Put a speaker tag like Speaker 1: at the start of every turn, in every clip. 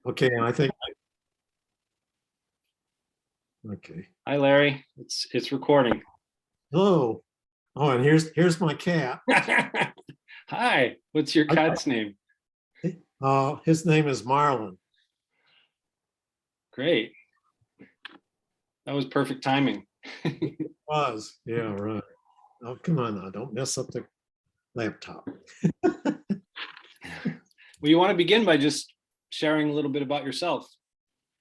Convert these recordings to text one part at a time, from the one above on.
Speaker 1: Okay, and I think, okay.
Speaker 2: Hi, Larry. It's recording.
Speaker 1: Hello. Oh, and here's my cat.
Speaker 2: Hi. What's your cat's name?
Speaker 1: His name is Marlin.
Speaker 2: Great. That was perfect timing.
Speaker 1: Yeah, right. Oh, come on now, don't mess up the laptop.
Speaker 2: Well, you want to begin by just sharing a little bit about yourself.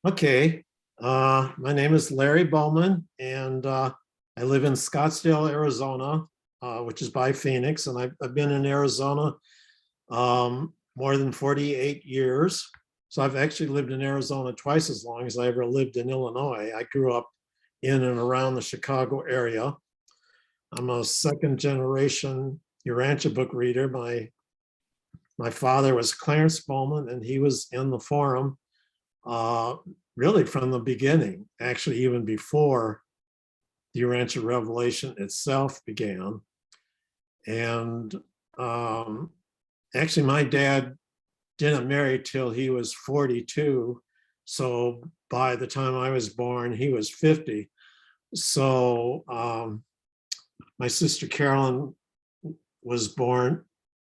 Speaker 1: Okay. My name is Larry Bowman, and I live in Scottsdale, Arizona, which is by Phoenix, and I've been in Arizona more than 48 years. So I've actually lived in Arizona twice as long as I ever lived in Illinois. I grew up in and around the Chicago area. I'm a second generation Urantia Book reader. My father was Clarence Bowman, and he was in the Forum really from the beginning, actually even before the Urantia Revelation itself began. And actually, my dad didn't marry till he was 42. So by the time I was born, he was 50. So my sister Carolyn was born.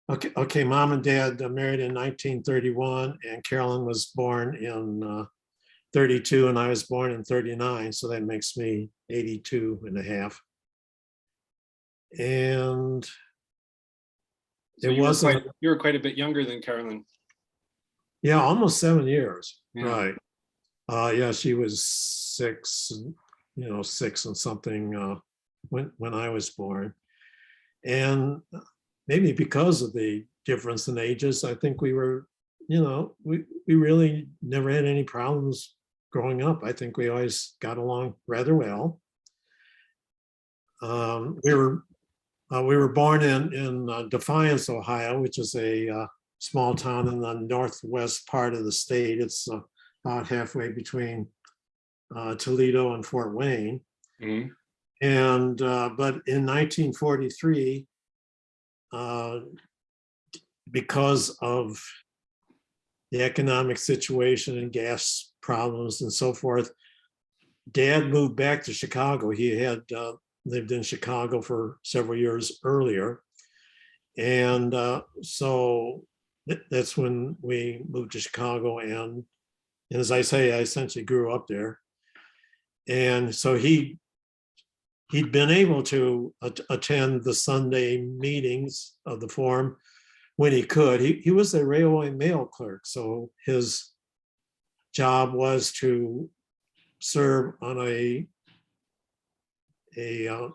Speaker 1: Okay, mom and dad married in 1931, and Carolyn was born in 32, and I was born in 39. So that makes me 82 and a half. And
Speaker 2: So
Speaker 1: it wasn't.
Speaker 2: You were quite a bit younger than Carolyn.
Speaker 1: Yeah, almost 7 years.
Speaker 2: Yeah.
Speaker 1: Right. Yeah, she was 6, 6 and something when I was born. And maybe because of the difference in ages, I think we were, we really never had any problems growing up. I think we always got along rather well. We were born in Defiance, Ohio, which is a small town in the northwest part of the state. It's about halfway between Toledo and Fort Wayne.
Speaker 2: Mm-hmm.
Speaker 1: And but in 1943, because of the economic situation and gas problems and so forth, Dad moved back to Chicago. He had lived in Chicago for several years earlier. And so that's when we moved to Chicago. And as I say, I essentially grew up there. And so he'd been able to attend the Sunday meetings of the Forum when he could. He was a railway mail clerk, so his job was to serve on a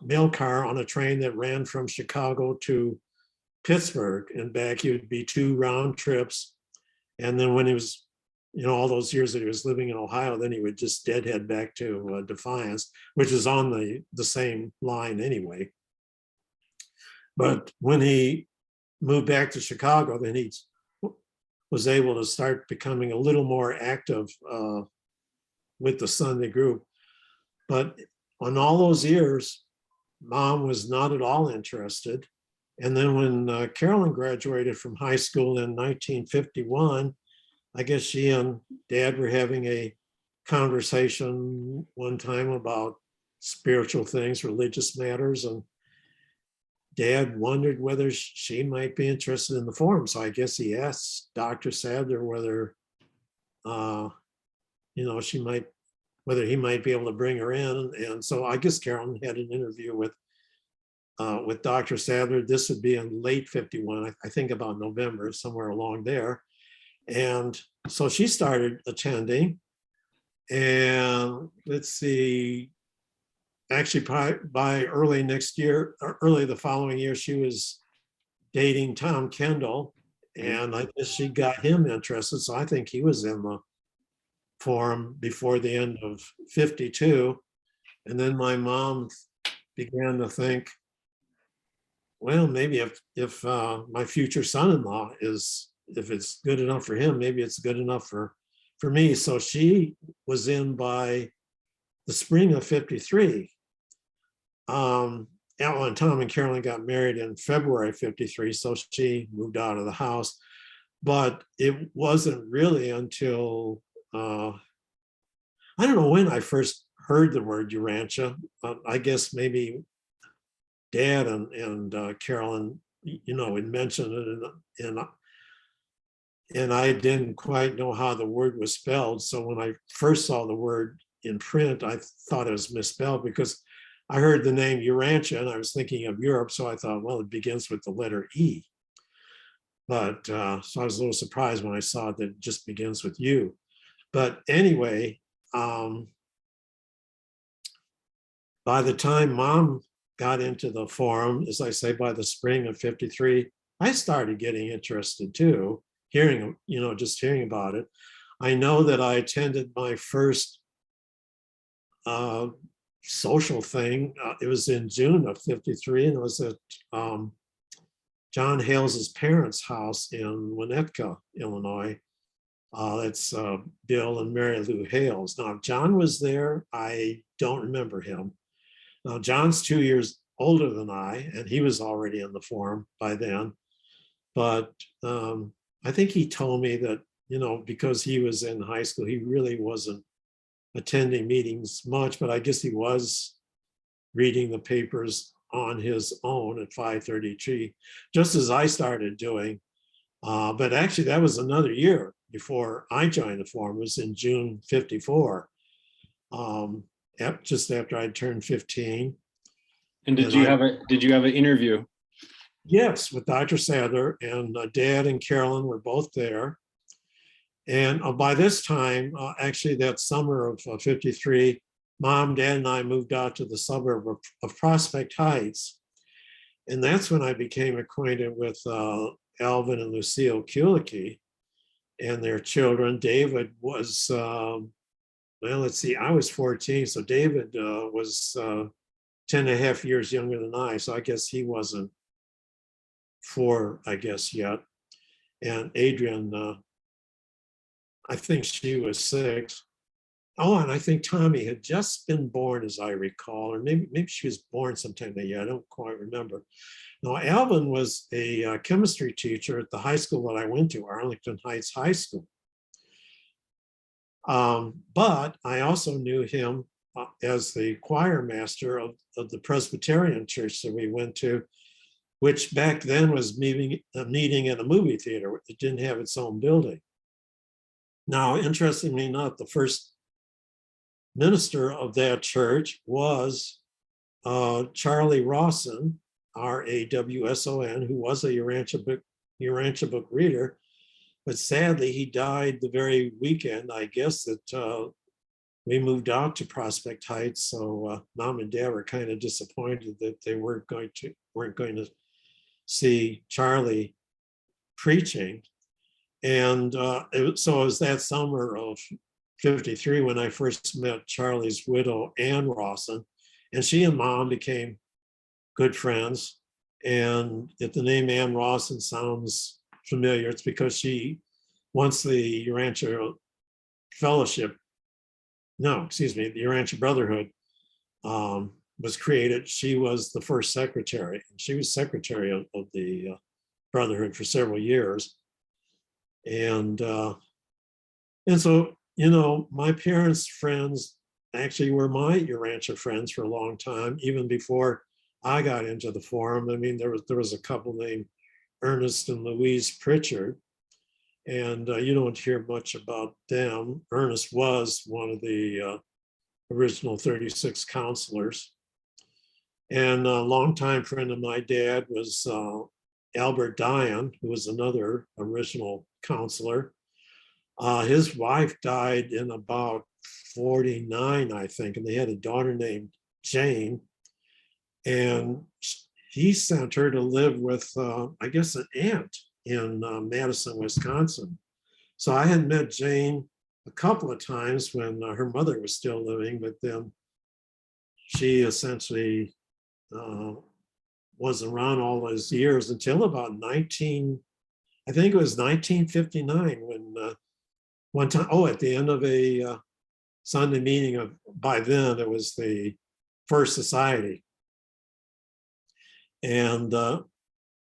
Speaker 1: mail car on a train that ran from Chicago to Pittsburgh and back. He would be 2 round trips, and then when he was, all those years that he was living in Ohio, then he would just deadhead back to Defiance, which is on the same line anyway. But when he moved back to Chicago, then he was able to start becoming a little more active with the Sunday group. But on all those years, Mom was not at all interested. And then when Carolyn graduated from high school in 1951, I guess she and Dad were having a conversation one time about spiritual things, religious matters, and Dad wondered whether she might be interested in the Forum. So I guess he asked Dr. Sadler whether, whether he might be able to bring her in. And so I guess Carolyn had an interview with Dr. Sadler. This would be in late 51, I think about November, somewhere along there. And so she started attending. And let's see, actually by early next year, or early the following year, she was dating Tom Kendall. And I guess she got him interested. So I think he was in the Forum before the end of 52. And then my mom began to think, well, maybe if my future son-in-law if it's good enough for him, maybe it's good enough for me. So she was in by the spring of 53. And Tom and Carolyn got married in February 53, so she moved out of the house. but it wasn't really until, I don't know when I first heard the word Urantia. I guess maybe Dad and Carolyn, had mentioned it, and I didn't quite know how the word was spelled. So when I first saw the word in print, I thought it was misspelled because I heard the name Urantia and I was thinking of Europe. So I thought, well, it begins with the letter E. But so I was a little surprised when I saw that it just begins with U. But anyway, by the time Mom got into the forum, as I say, by the spring of '53, I started getting interested too, just hearing about it. I know that I attended my first social thing. It was in June of '53, and it was at John Hales's parents' house in Winnetka, Illinois. That's Bill and Mary Lou Hales. Now, if John was there, I don't remember him. Now, John's 2 years older than I, and he was already in the forum by then. But I think he told me that, because he was in high school, he really wasn't attending meetings much, but I guess he was reading the papers on his own at 5:33, just as I started doing. But actually, that was another year before I joined the forum. It was in June '54, just after I turned 15.
Speaker 2: And did you have an interview?
Speaker 1: Yes, with Dr. Sadler, and Dad and Carolyn were both there. And by this time, actually that summer of '53, Mom, Dad, and I moved out to the suburb of Prospect Heights. And that's when I became acquainted with Alvin and Lucille Kulicki and their children. David was, let's see, I was 14, so David was 10 and a half years younger than I, so I guess he wasn't 4, I guess, yet. And Adrian, I think she was 6. Oh, and I think Tommy had just been born, as I recall, or maybe she was born sometime that year. I don't quite remember. Now, Alvin was a chemistry teacher at the high school that I went to, Arlington Heights High School. But I also knew him as the choir master of the Presbyterian church that we went to, which back then was meeting in a movie theater. It didn't have its own building. Now, interestingly enough, the first minister of that church was Charlie Rawson, Rawson, who was a Urantia Book reader, but sadly he died the very weekend, I guess, that we moved out to Prospect Heights. So Mom and Dad were kind of disappointed that they weren't going to see Charlie preaching. And so it was that summer of '53 when I first met Charlie's widow, Ann Rawson, and she and Mom became good friends. And if the name Ann Rawson sounds familiar, it's because once the Urantia Fellowship, the Urantia Brotherhood was created, she was the first secretary. She was secretary of the Brotherhood for several years. And so, my parents' friends actually were my Urantia friends for a long time, even before I got into the forum. I mean, there was a couple named Ernest and Louise Pritchard, and you don't hear much about them. Ernest was one of the original 36 counselors. And a longtime friend of my dad was Albert Dion, who was another original counselor. His wife died in about '49, I think, and they had a daughter named Jane. And he sent her to live with, I guess, an aunt in Madison, Wisconsin. So I had met Jane a couple of times when her mother was still living, but then she essentially was around all those years until about 1959, when one time, at the end of a Sunday meeting by then it was the First Society. And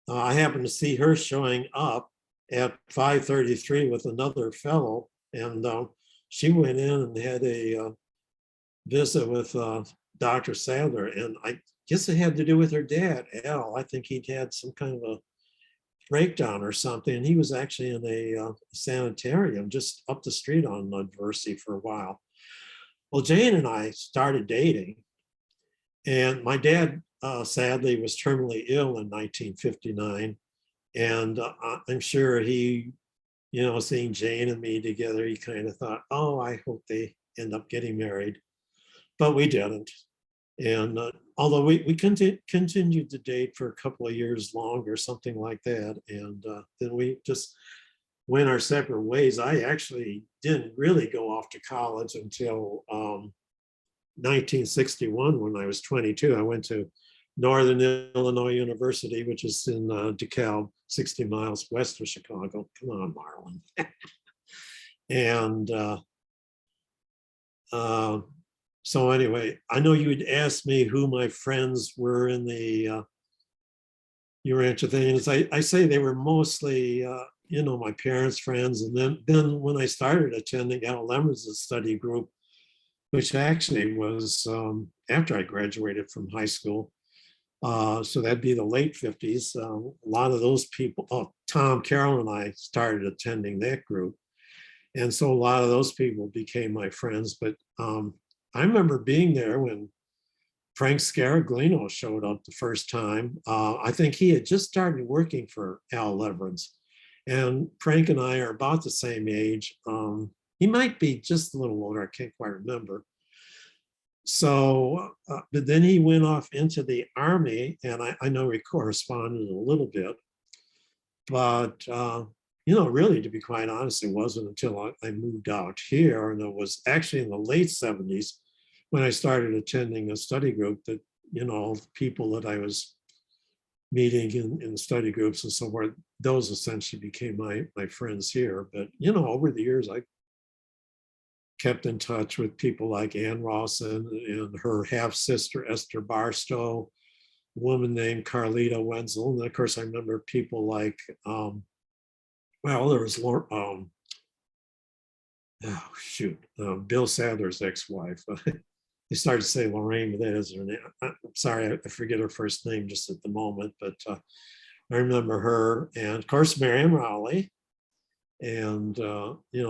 Speaker 1: I happened to see her showing up at 5:33 with another fellow, and she went in and had a visit with Dr. Sadler, and I guess it had to do with her dad, Al. I think he'd had some kind of a breakdown or something, and he was actually in a sanitarium just up the street on University for a while. Well, Jane and I started dating, and my dad sadly was terminally ill in 1959, and I'm sure he, seeing Jane and me together, he kind of thought, oh, I hope they end up getting married, but we didn't. And although we continued to date for a couple of years longer, something like that, and then we just went our separate ways. I actually didn't really go off to college until 1961 when I was 22. I went to Northern Illinois University, which is in DeKalb, 60 miles west of Chicago. Come on, Marlon. And so anyway, I know you had asked me who my friends were in the Urantia things. I say they were mostly, my parents' friends. And then when I started attending Al Lemons' study group, which actually was after I graduated from high school. So that'd be the late 50s. A lot of those people, Tom, Carol, and I started attending that group. And so a lot of those people became my friends. But I remember being there when Frank Scaraglino showed up the first time. I think he had just started working for Al Leverins. And Frank and I are about the same age. He might be just a little older, I can't quite remember. So, but then he went off into the Army, and I know we corresponded a little bit, but, really, to be quite honest, it wasn't until I moved out here, and it was actually in the late 70s when I started attending a study group that, people that I was meeting in study groups and so forth, those essentially became my friends here. But, over the years, I kept in touch with people like Ann Rawson and her half-sister, Esther Barstow, a woman named Carlita Wenzel. And of course, I remember people like, there was Bill Sadler's ex-wife. He started to say Lorraine, but that isn't her name. I'm sorry, I forget her first name just at the moment, but I remember her. And of course, Marion Rowley and,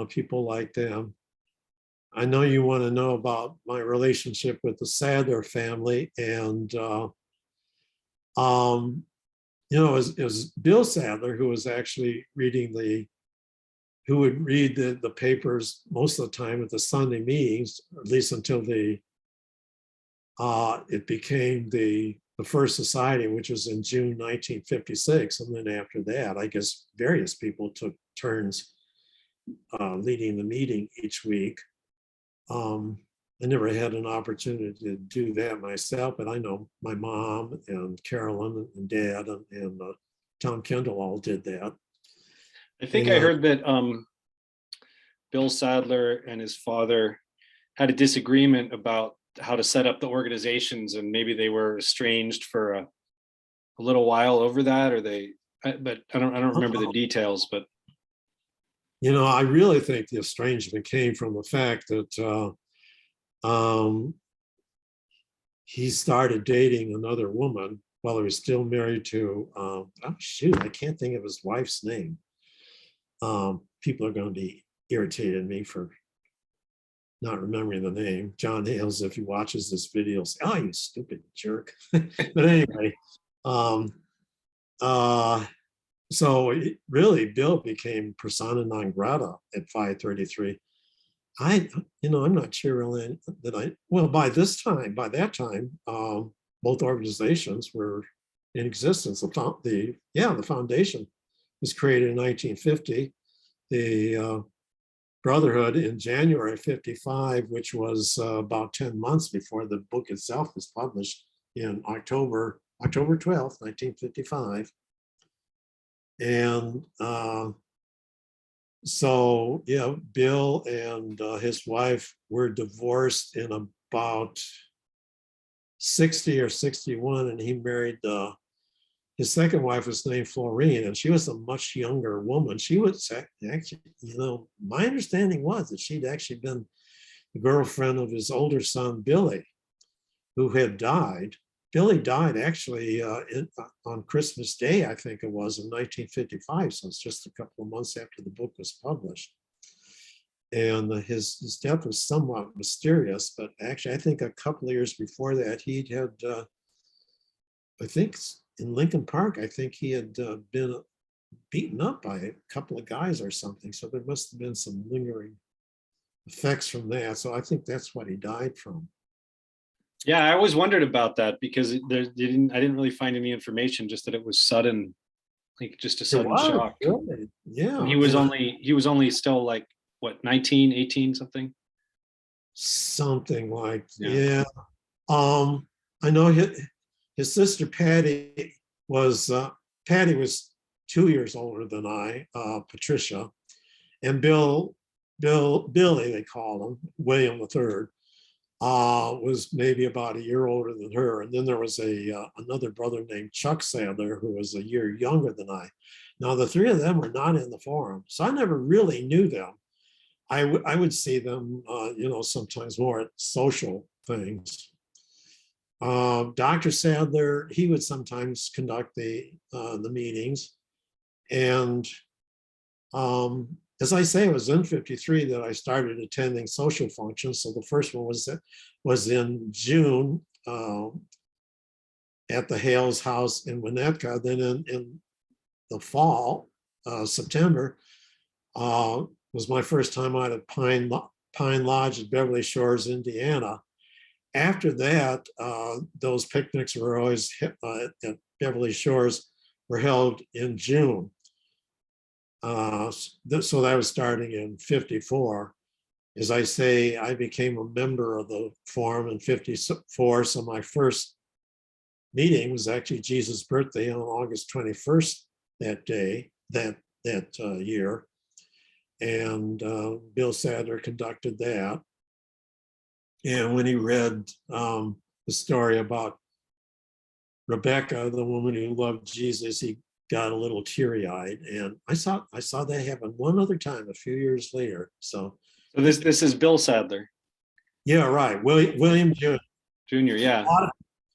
Speaker 1: people like them. I know you want to know about my relationship with the Sadler family, and it was Bill Sadler who was actually who would read the papers most of the time at the Sunday meetings, at least until it became the First Society, which was in June 1956, and then after that, I guess various people took turns leading the meeting each week. I never had an opportunity to do that myself, but I know my mom and Carolyn and Dad and Tom Kendall all did that.
Speaker 2: I think I heard that Bill Sadler and his father had a disagreement about how to set up the organizations, and maybe they were estranged for a little while over that, or but I don't remember the details, but.
Speaker 1: I really think the estrangement came from the fact that he started dating another woman while he was still married to, I can't think of his wife's name. People are going to be irritated at me for not remembering the name. John Hales, if he watches this video, say, oh, you stupid jerk. But anyway, so really, Bill became persona non grata at 5:33. I'm not sure really that by that time, both organizations were in existence. The foundation was created in 1950. The Brotherhood in January of 55, which was about 10 months before the book itself was published in October 12th, 1955. And so, Bill and his wife were divorced in about 60 or 61, and he married his second wife was named Florine, and she was a much younger woman. She was actually, my understanding was that she'd actually been the girlfriend of his older son, Billy, who had died. Billy died actually on Christmas Day, I think it was, in 1955. So it's just a couple of months after the book was published. And his death was somewhat mysterious, but actually, I think a couple of years before that, he'd had, I think in Lincoln Park, I think he had been beaten up by a couple of guys or something. So there must have been some lingering effects from that. So I think that's what he died from.
Speaker 2: Yeah, I always wondered about that because I didn't really find any information, just that it was sudden, like just a sudden shock.
Speaker 1: Really? Yeah.
Speaker 2: And he was only still like what, 19, 18 something?
Speaker 1: Something like, yeah. I know his sister Patty was 2 years older than I, Patricia, and Billy, they call him, William III, was maybe about a year older than her. And then there was another brother named Chuck Sadler, who was a year younger than I. Now, the three of them were not in the forum, so I never really knew them. I would see them, sometimes more at social things. Dr. Sadler, he would sometimes conduct the meetings. And as I say, it was in 53 that I started attending social functions. So the first one was in June at the Hales house in Winnetka. Then in the fall, September, was my first time out at Pine Lodge at Beverly Shores, Indiana. After that, those picnics were always at Beverly Shores were held in June. So that was starting in 54. As I say, I became a member of the forum in 54. So my first meeting was actually Jesus' birthday on August 21st that day, that year. And Bill Sadler conducted that. And when he read the story about Rebecca, the woman who loved Jesus, he got a little teary-eyed. And I saw that happen one other time a few years later. So
Speaker 2: this is Bill Sadler.
Speaker 1: Yeah, right. William Jr.
Speaker 2: Jr. Yeah.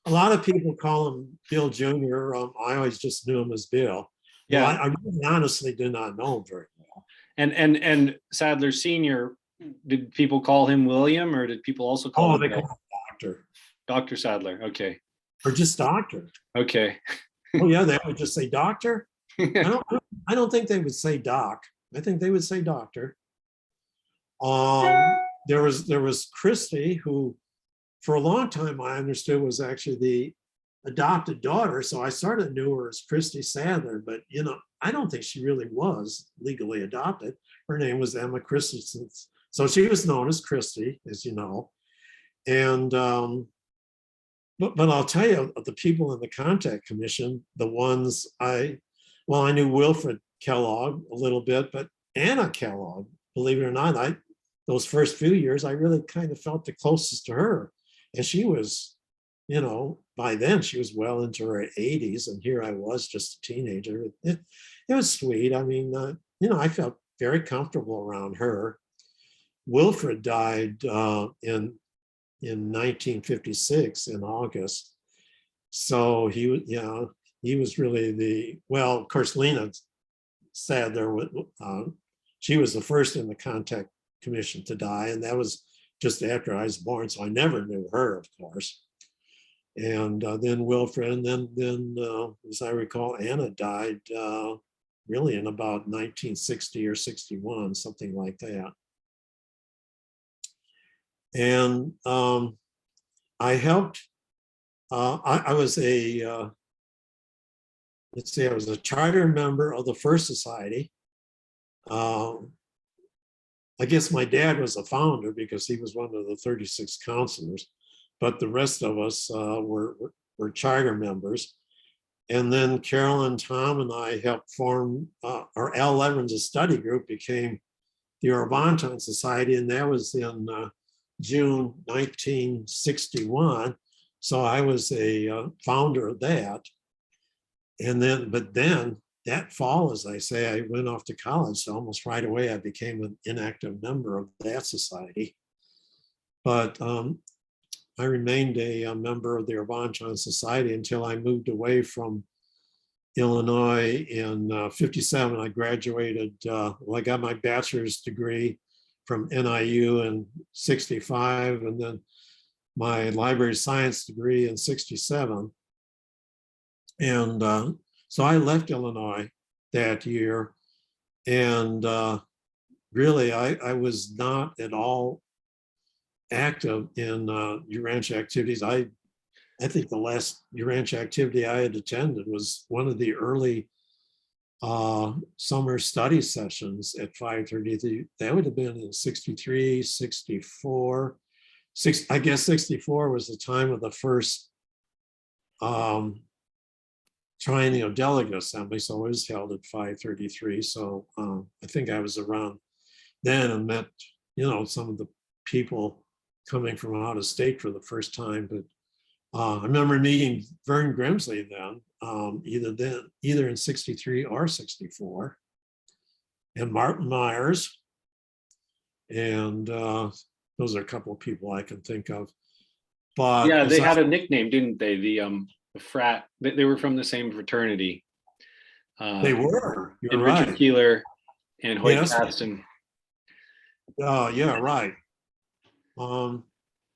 Speaker 1: A lot of people call him Bill Jr. I always just knew him as Bill.
Speaker 2: Yeah.
Speaker 1: Well, I really honestly did not know him very well.
Speaker 2: And Sadler Sr., did people call him William, or did people also call him
Speaker 1: they
Speaker 2: Bill?
Speaker 1: call him Doctor.
Speaker 2: Dr. Sadler. Okay.
Speaker 1: Or just Doctor.
Speaker 2: Okay.
Speaker 1: Oh yeah, they would just say Doctor. I don't think they would say Doc. I think they would say Doctor. There was Christy, who for a long time I understood was actually the adopted daughter. So I sort of knew her as Christy Sadler, but I don't think she really was legally adopted. Her name was Emma Christensen. So she was known as Christy, as you know. And but I'll tell you, the people in the Contact Commission, the ones I knew Wilfred Kellogg a little bit, but Anna Kellogg, believe it or not, those first few years, I really kind of felt the closest to her. And she was, by then she was well into her 80s, and here I was just a teenager. It was sweet. I mean, I felt very comfortable around her. Wilfred died in 1956 in August. So he was really of course, Lena Sadler, she was the first in the Contact Commission to die, and that was just after I was born, so I never knew her, of course. And then Wilfred, and then as I recall, Anna died really in about 1960 or 61, something like that. And I helped. I was a charter member of the First Society. I guess my dad was a founder because he was one of the 36 counselors, but the rest of us were charter members. And then Carolyn, Tom, and I helped form, or Al Evans' study group became the Urantia Society, and that was in June 1961. So I was a founder of that. but then that fall, as I say, I went off to college. So almost right away, I became an inactive member of that society. But I remained a member of the Urantia Society until I moved away from Illinois in 57. I graduated, well, I got my bachelor's degree from NIU in 65, and then my library science degree in 67. And so I left Illinois that year. And really, I was not at all active in Urantia activities. I think the last Urantia activity I had attended was one of the early summer study sessions at 5:30. That would have been in 63, 64. I guess 64 was the time of the first triennial delegate assembly. So it was held at 5:33. So I think I was around then and met, some of the people coming from out of state for the first time. But I remember meeting Vern Grimsley then, either in 63 or 64, and Martin Myers. And those are a couple of people I can think of. But
Speaker 2: yeah, they had a nickname, didn't they? The frat. They were from the same fraternity.
Speaker 1: They were. You're
Speaker 2: and
Speaker 1: right.
Speaker 2: Richard Keeler and Hoyt
Speaker 1: Yes.
Speaker 2: Caston.
Speaker 1: Yeah, right.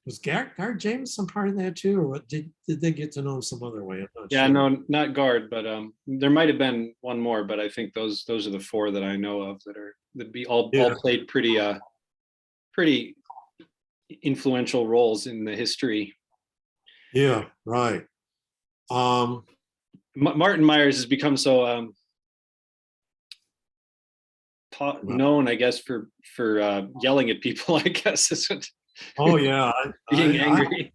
Speaker 1: Was Garrett Jameson part of that too, or what? Did they get to know him some other way? I'm not
Speaker 2: Yeah,
Speaker 1: sure.
Speaker 2: no, not guard, but there might have been one more, but I think those are the four that I know of that be all played pretty influential roles in the history.
Speaker 1: Yeah, right.
Speaker 2: Martin Myers has become so known, I guess, for yelling at people. I guess isn't.
Speaker 1: Oh yeah,
Speaker 2: being angry.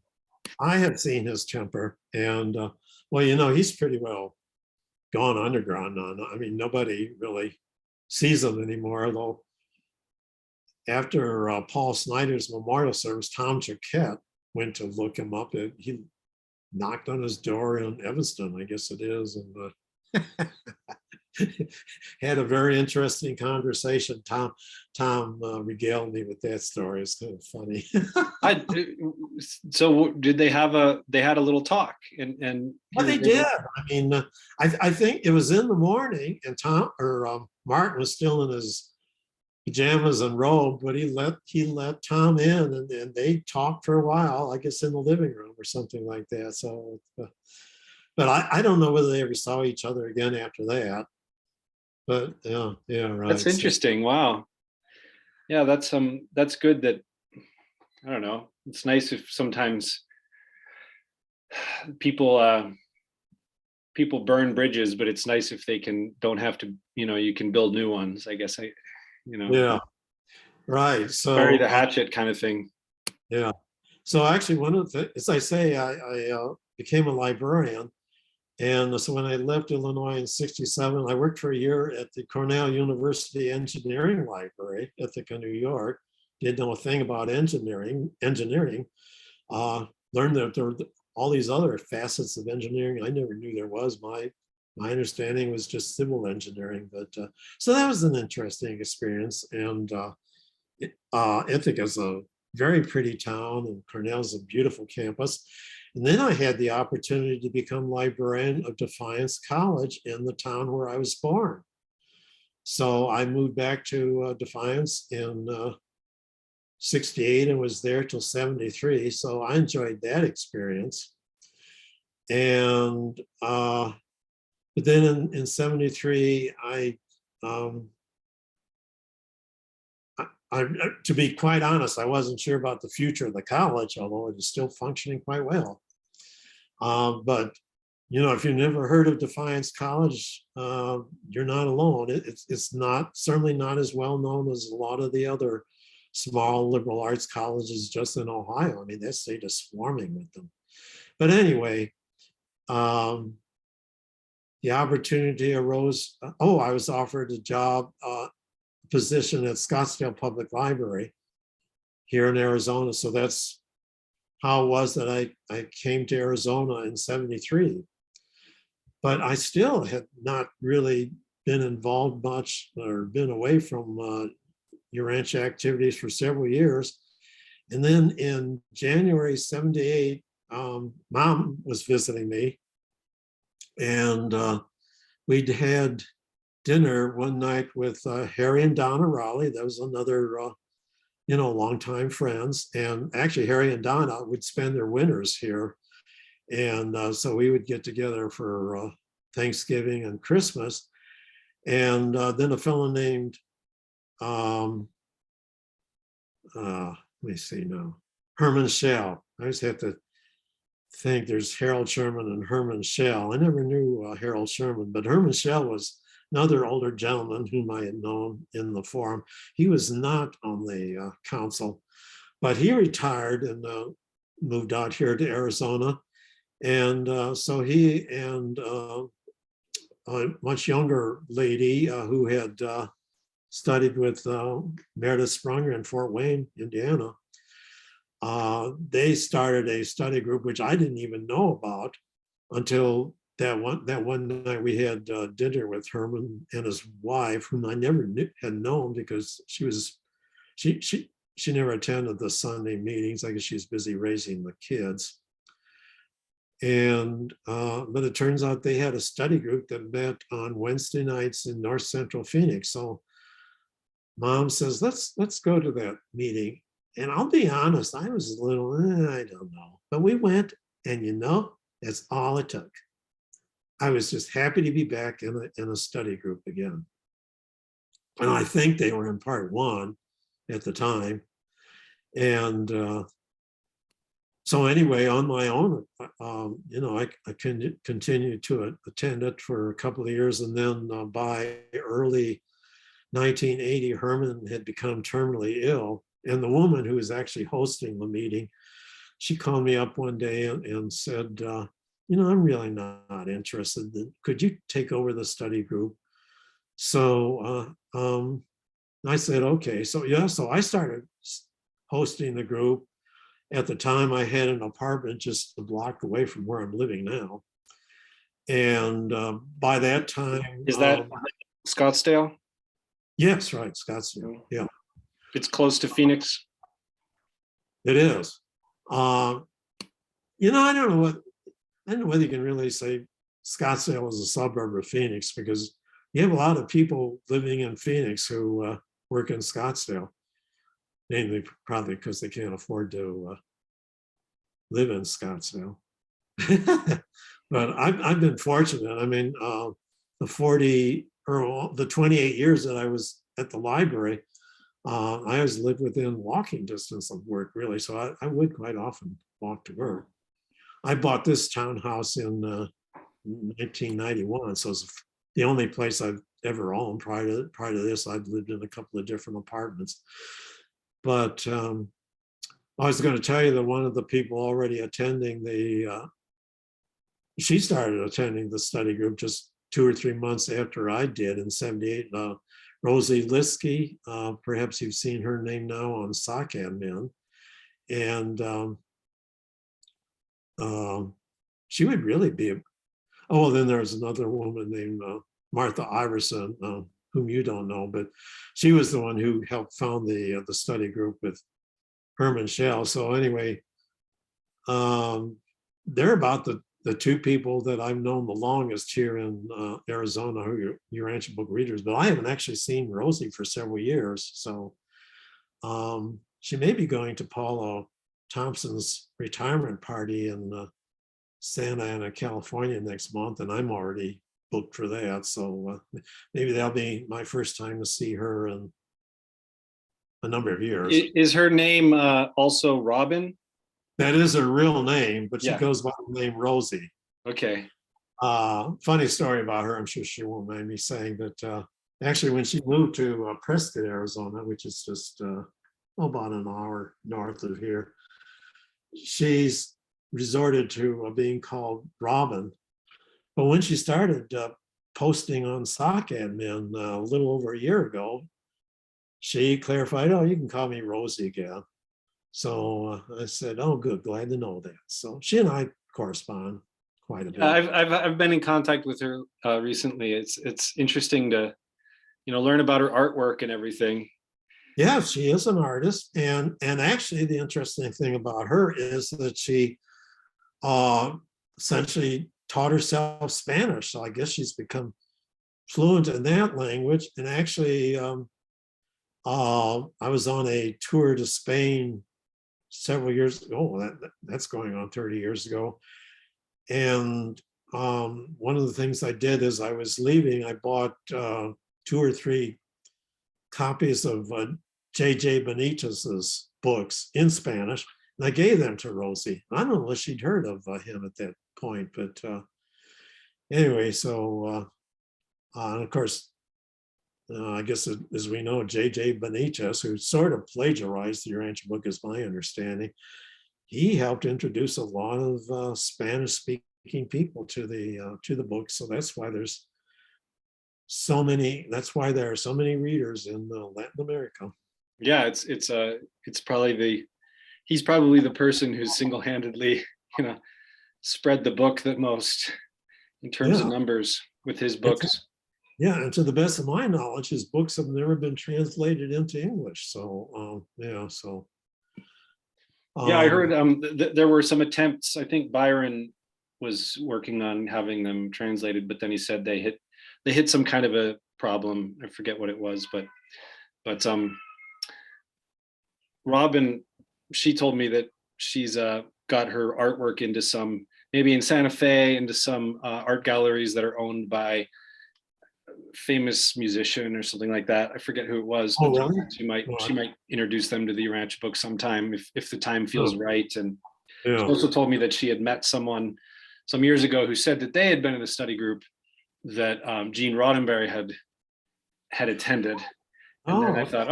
Speaker 1: I have seen his temper, and well, he's pretty well gone underground now. I mean, nobody really sees him anymore. Although after Paul Snyder's memorial service, Tom Jaquette went to look him up. He knocked on his door in Evanston, I guess it is, and had a very interesting conversation. Tom regaled me with that story. It's kind of funny.
Speaker 2: So did they had a little talk and
Speaker 1: Well, they did. I mean, I think it was in the morning, and Martin was still in his pajamas and robe, but he let Tom in, and they talked for a while, I guess in the living room or something like that. So, but I don't know whether they ever saw each other again after that. But yeah, right.
Speaker 2: That's interesting. Wow. Yeah, that's good. That, I don't know. It's nice if sometimes people burn bridges, but it's nice if they don't have to. You can build new ones. I guess
Speaker 1: Yeah, right. So
Speaker 2: bury the hatchet kind of thing.
Speaker 1: Yeah. So actually, one of the, as I say, I became a librarian. And so when I left Illinois in 67, I worked for a year at the Cornell University Engineering Library, Ithaca, New York. Didn't know a thing about engineering. Learned that there were all these other facets of engineering I never knew there was. My understanding was just civil engineering. But so that was an interesting experience. And Ithaca is a very pretty town, and Cornell's a beautiful campus. And then I had the opportunity to become librarian of Defiance College in the town where I was born. So I moved back to Defiance in 68 and was there till 73. So I enjoyed that experience. And but then in 73, to be quite honest, I wasn't sure about the future of the college, although it is still functioning quite well. But if you've never heard of Defiance College, you're not alone. It's certainly not as well known as a lot of the other small liberal arts colleges just in Ohio. I mean, that state is swarming with them. But anyway, the opportunity arose. I was offered a job position at Scottsdale Public Library here in Arizona. So that's how it was that I came to Arizona in 73. but I still had not really been involved much or been away from Urantia activities for several years. And then in January 78, Mom was visiting me, and we'd had dinner one night with Harry and Donna Raleigh. That was another, longtime friends. And actually, Harry and Donna would spend their winters here. And so we would get together for Thanksgiving and Christmas. And then a fellow named, let me see now, Herman Schell. I always have to think there's Harold Sherman and Herman Schell. I never knew Harold Sherman, but Herman Schell was another older gentleman whom I had known in the forum. He was not on the council, but he retired and moved out here to Arizona. And so he and a much younger lady who had studied with Meredith Sprunger in Fort Wayne, Indiana, they started a study group, which I didn't even know about until that one night we had dinner with Herman and his wife, whom I never had known because she never attended the Sunday meetings. I guess she's busy raising the kids. And but it turns out they had a study group that met on Wednesday nights in North Central Phoenix. So Mom says, let's go to that meeting. And I'll be honest, I was a little, I don't know. But we went, and that's all it took. I was just happy to be back in a study group again. And I think they were in part one at the time. And so anyway, on my own, I continued to attend it for a couple of years. And then by early 1980, Herman had become terminally ill. And the woman who was actually hosting the meeting, she called me up one day and said, I'm really not interested. Could you take over the study group? So I said, okay. So I started hosting the group. At the time, I had an apartment just a block away from where I'm living now. And by that time—
Speaker 2: Is that Scottsdale?
Speaker 1: Yes, right, Scottsdale, yeah.
Speaker 2: It's close to Phoenix?
Speaker 1: It is. I don't know whether you can really say Scottsdale is a suburb of Phoenix, because you have a lot of people living in Phoenix who work in Scottsdale, mainly probably because they can't afford to live in Scottsdale. But I've been fortunate. I mean, the 28 years that I was at the library, I always lived within walking distance of work, really. So I would quite often walk to work. I bought this townhouse in 1991, so it's the only place I've ever owned. Prior to this, I'd lived in a couple of different apartments. But I was going to tell you that one of the people already attending she started attending the study group just 2 or 3 months after I did in 78. Rosie Liskey, perhaps you've seen her name now on Sock Admin. And she would really be— then there's another woman named Martha Iverson, whom you don't know, but she was the one who helped found the study group with Herman Schell. So anyway, they're about the two people that I've known the longest here in Arizona who are Urantia Book readers, but I haven't actually seen Rosie for several years. So she may be going to Paula Thompson's retirement party in Santa Ana, California next month, and I'm already booked for that. So maybe that'll be my first time to see her in a number of years.
Speaker 2: Is her name also Robin?
Speaker 1: That is her real name, but she
Speaker 2: Yeah.
Speaker 1: goes by the name Rosie.
Speaker 2: Okay.
Speaker 1: Funny story about her, I'm sure she won't mind me saying, but actually when she moved to Prescott, Arizona, which is just about an hour north of here, she's resorted to being called Robin. But when she started posting on Sock Admin a little over a year ago, she clarified, you can call me Rosie again. So I said, good, glad to know that. So she and I correspond quite a bit.
Speaker 2: I've been in contact with her recently. It's interesting to learn about her artwork and everything.
Speaker 1: Yeah, she is an artist, and actually the interesting thing about her is that she essentially taught herself Spanish. So I guess she's become fluent in that language. And actually, I was on a tour to Spain several years ago. That's going on 30 years ago. And one of the things I did as I was leaving, I bought 2 or 3 copies of J.J. Benitez's books in Spanish, and I gave them to Rosie. I don't know if she'd heard of him at that point, but anyway, so and of course, I guess as we know, J.J. Benitez, who sort of plagiarized the Urantia book, is my understanding, he helped introduce a lot of Spanish-speaking people to the book. So that's why there's so many. That's why there are so many readers in Latin America.
Speaker 2: Yeah, it's probably he's probably the person who's single-handedly spread the book the most in terms of numbers with his books.
Speaker 1: Yeah, and to the best of my knowledge, his books have never been translated into English. So
Speaker 2: I heard there were some attempts. I think Byron was working on having them translated, but then he said they hit some kind of a problem. I forget what it was, but Robin, she told me that she's got her artwork into some, maybe in Santa Fe, into some art galleries that are owned by famous musician or something like that. I forget who it was, but
Speaker 1: really?
Speaker 2: she might introduce them to the Urantia book sometime if the time feels right. And she also told me that she had met someone some years ago who said that they had been in a study group that Gene Roddenberry had attended. And then I thought,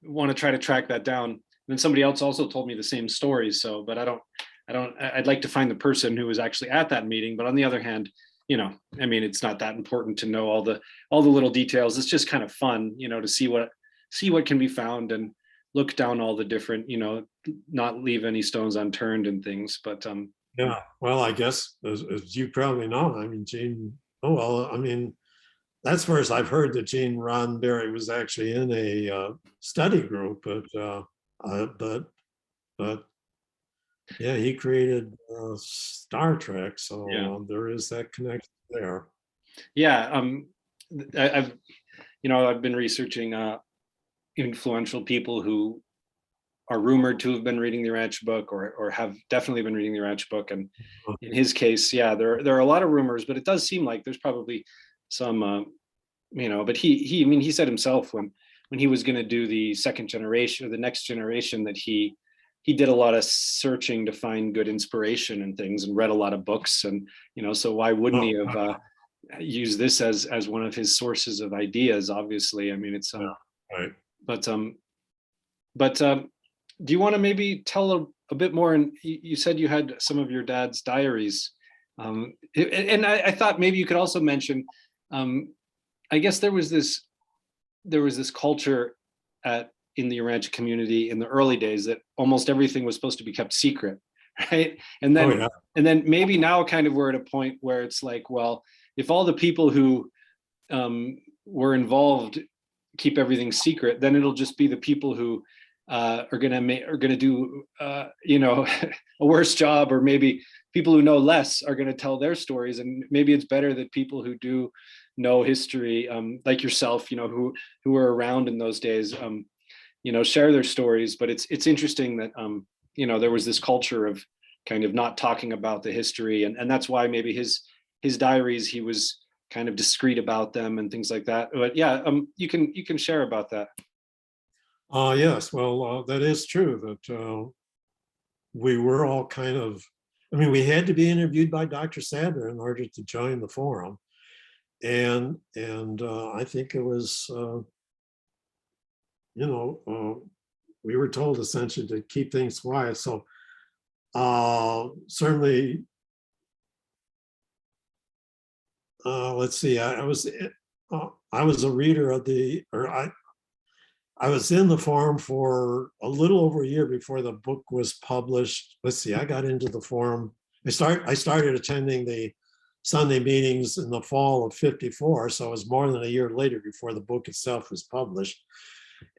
Speaker 2: want to try to track that down. And then somebody else also told me the same story. So, but I'd like to find the person who was actually at that meeting. But on the other hand, it's not that important to know all the little details. It's just kind of fun, to see what can be found and look down all the different, not leave any stones unturned and things. But
Speaker 1: yeah, well, I guess as you probably know, Gene. That's first I've heard that Gene Roddenberry was actually in a study group, but yeah, he created Star Trek, so there is that connection there.
Speaker 2: Yeah, I've been researching influential people who are rumored to have been reading the Urantia book or have definitely been reading the Urantia book, and in his case, there are a lot of rumors, but it does seem like there's probably some, but he said himself when he was going to do the second generation or the next generation that he did a lot of searching to find good inspiration and things and read a lot of books, and so why wouldn't he have used this as one of his sources of ideas? Obviously, it's
Speaker 1: right.
Speaker 2: But do you want to maybe tell a bit more? And you said you had some of your dad's diaries, and I thought maybe you could also mention. I guess there was this culture in the Urantia community in the early days that almost everything was supposed to be kept secret, right? And then maybe now kind of we're at a point where it's like, well, if all the people who were involved keep everything secret, then it'll just be the people who are gonna do a worse job, or maybe people who know less are gonna tell their stories, and maybe it's better that people who do know history, like yourself, who were around in those days, share their stories. But it's interesting that there was this culture of kind of not talking about the history, and that's why maybe his diaries, he was kind of discreet about them and things like that. But yeah, you can share about that.
Speaker 1: Yes, well, that is true that we were all kind of, we had to be interviewed by Dr. Sadler in order to join the forum. And I think it was, we were told essentially to keep things quiet. So certainly, let's see, I was a reader I was in the forum for a little over a year before the book was published. Let's see, I got into the forum I started attending the Sunday meetings in the fall of '54, so it was more than a year later before the book itself was published.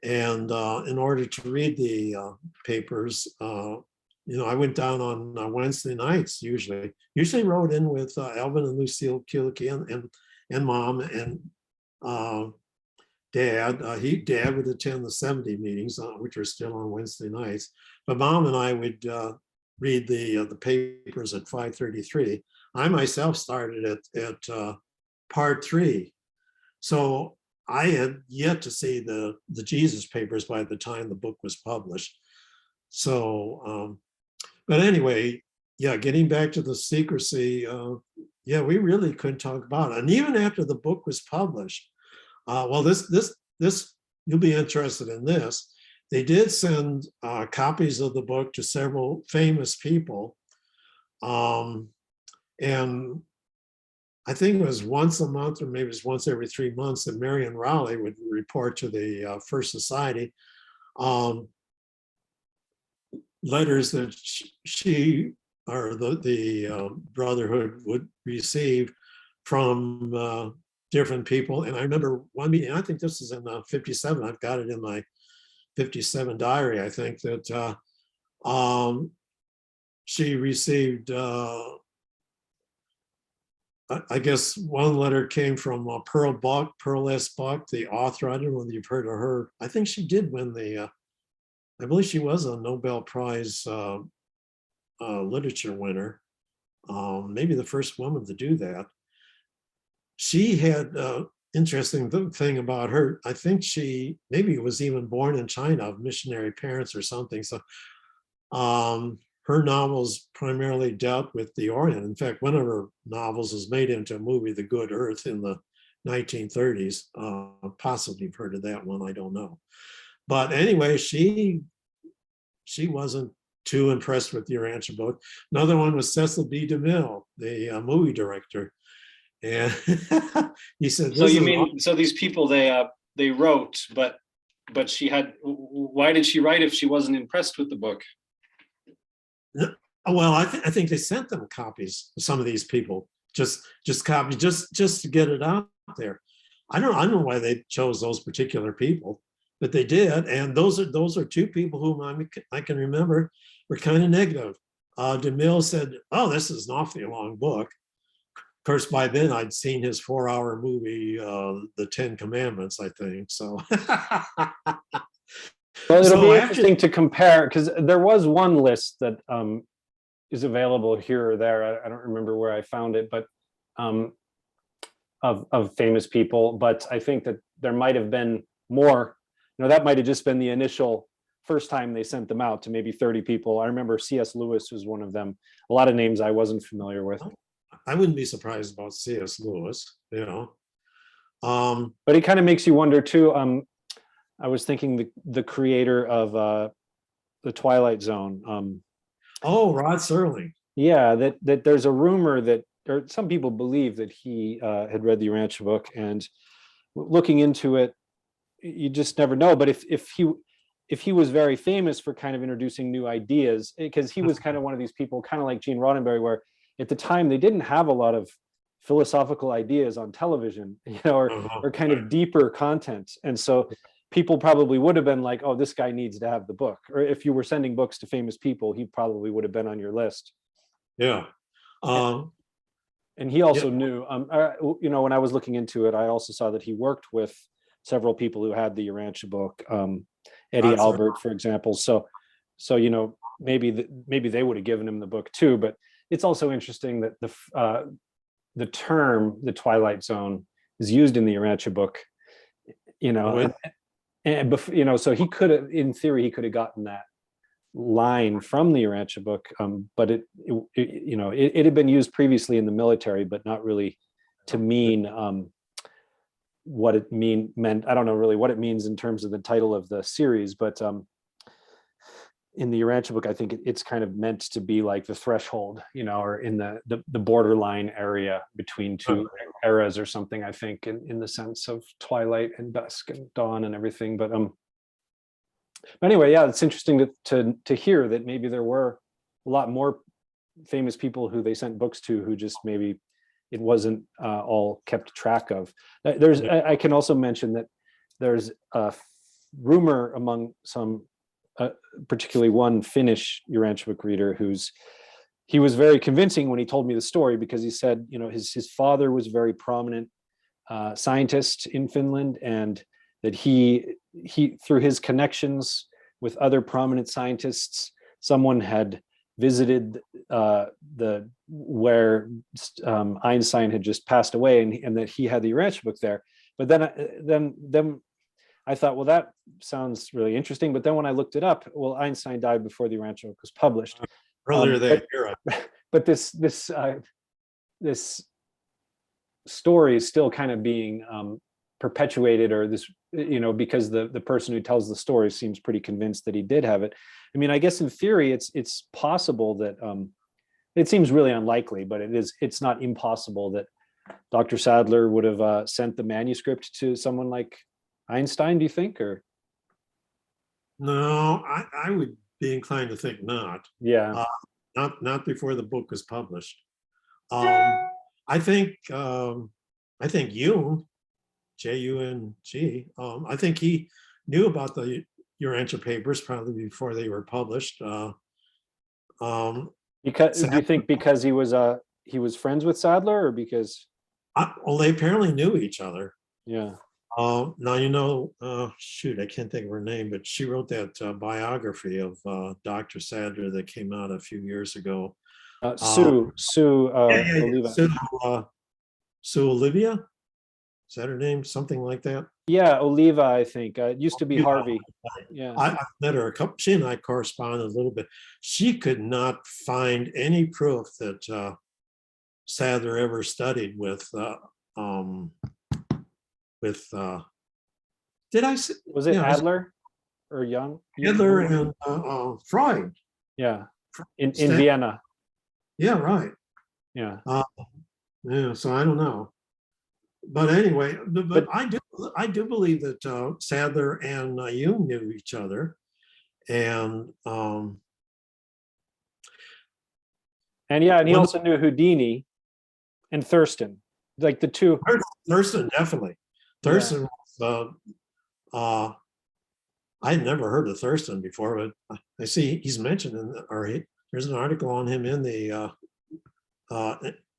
Speaker 1: And in order to read the papers, I went down on Wednesday nights usually rode in with Alvin and Lucille Kulicki and Mom and Dad. Dad would attend the 70 meetings, which are still on Wednesday nights, but Mom and I would read the papers at 5:33. I myself started at part 3. So I had yet to see the Jesus papers by the time the book was published. So, but anyway, yeah, getting back to the secrecy, yeah, we really couldn't talk about it. And even after the book was published, well, this you'll be interested in this. They did send copies of the book to several famous people, and I think it was once a month, or maybe it was once every 3 months, that Marion Raleigh would report to the First Society letters that she or the Brotherhood would receive from different people. And I remember one meeting, I think this is in '57, I've got it in my '57 diary, I think, that she received, I guess one letter came from Pearl S. Buck, the author. I don't know if you've heard of her. I think she did win I believe she was a Nobel Prize literature winner. Maybe the first woman to do that. She had interesting thing about her. I think she maybe was even born in China of missionary parents or something. So her novels primarily dealt with the Orient. In fact, one of her novels was made into a movie, The Good Earth, in the 1930s. Possibly you've heard of that one, I don't know. But anyway, she wasn't too impressed with the Urantia book. Another one was Cecil B. DeMille, the movie director. And he said,
Speaker 2: so you mean, so these people, they wrote, but why did she write if she wasn't impressed with the book?
Speaker 1: Well, I think they sent them copies, some of these people, just copies, just to get it out there. I don't know why they chose those particular people, but they did. And those are two people whom I can remember were kind of negative. DeMille said, "Oh, this is an awfully long book." Of course, by then I'd seen his 4-hour movie, The 10 Commandments, I think. So,
Speaker 3: well, it'll be interesting to compare, because there was one list that is available here or there. I don't remember where I found it, but of famous people. But I think that there might have been more. That might have just been the initial first time they sent them out to maybe 30 people. I remember C.S. Lewis was one of them. A lot of names I wasn't familiar with.
Speaker 1: I wouldn't be surprised about C.S. Lewis,
Speaker 3: But it kind of makes you wonder too. I was thinking the creator of the Twilight Zone.
Speaker 1: Rod Serling.
Speaker 3: Yeah, that there's a rumor that, or some people believe that he had read the Urantia book, and looking into it, you just never know. But if he was very famous for kind of introducing new ideas, because he was kind of one of these people, kind of like Gene Roddenberry, where at the time they didn't have a lot of philosophical ideas on television, or kind of deeper content. And so people probably would have been like, "Oh, this guy needs to have the book." Or if you were sending books to famous people, he probably would have been on your list.
Speaker 1: Yeah.
Speaker 3: And he also knew, when I was looking into it, I also saw that he worked with several people who had the Urantia book, Eddie Albert, for example. So maybe they would have given him the book too. But it's also interesting that the term "the Twilight Zone" is used in the Urantia book. So he could have, in theory, he could have gotten that line from the Urantia book, but it had been used previously in the military, but not really to mean what it meant. I don't know really what it means in terms of the title of the series, but in the Urantia book, I think it's kind of meant to be like the threshold, or in the borderline area between two eras or something, I think, in the sense of twilight and dusk and dawn and everything. But anyway, yeah, it's interesting to hear that maybe there were a lot more famous people who they sent books to who just maybe it wasn't all kept track of. I can also mention that there's a rumor among some, particularly one Finnish Urantia Book reader he was very convincing when he told me the story, because he said, his father was a very prominent scientist in Finland, and that he through his connections with other prominent scientists, someone had visited where Einstein had just passed away, and that he had the Urantia Book there. But then I thought, well, that sounds really interesting. But then when I looked it up, well, Einstein died before the Urantia Book was published.
Speaker 1: Earlier that year.
Speaker 3: But this story is still kind of being perpetuated, or this, because the person who tells the story seems pretty convinced that he did have it. I mean, I guess in theory, it's possible that it seems really unlikely, but it's not impossible that Dr. Sadler would have sent the manuscript to someone like Einstein, do you think? Or
Speaker 1: no, I would be inclined to think not.
Speaker 3: Yeah.
Speaker 1: Not before the book was published. I think Jung, Jung, I think he knew about the Urantia papers probably before they were published.
Speaker 3: Because do you think because he was friends with Sadler, or because?
Speaker 1: Well, they apparently knew each other.
Speaker 3: Yeah.
Speaker 1: Now, shoot, I can't think of her name, but she wrote that biography of Dr. Sadler that came out a few years ago.
Speaker 3: Sue Oliva.
Speaker 1: Sue Olivia? Is that her name? Something like that?
Speaker 3: Yeah, Oliva, I think. It used to be Harvey. Yeah.
Speaker 1: I met her she and I corresponded a little bit. She could not find any proof that Sadler ever studied with did I say?
Speaker 3: Was it Adler or Jung?
Speaker 1: Adler and Freud.
Speaker 3: Yeah, in Vienna.
Speaker 1: Yeah, right.
Speaker 3: Yeah.
Speaker 1: Yeah, so I don't know. But anyway, but I do believe that Sadler and Jung knew each other, and
Speaker 3: and he also knew Houdini and Thurston, like the two.
Speaker 1: Thurston, definitely. Thurston was, I'd never heard of Thurston before, but I see he's mentioned there's an article on him in the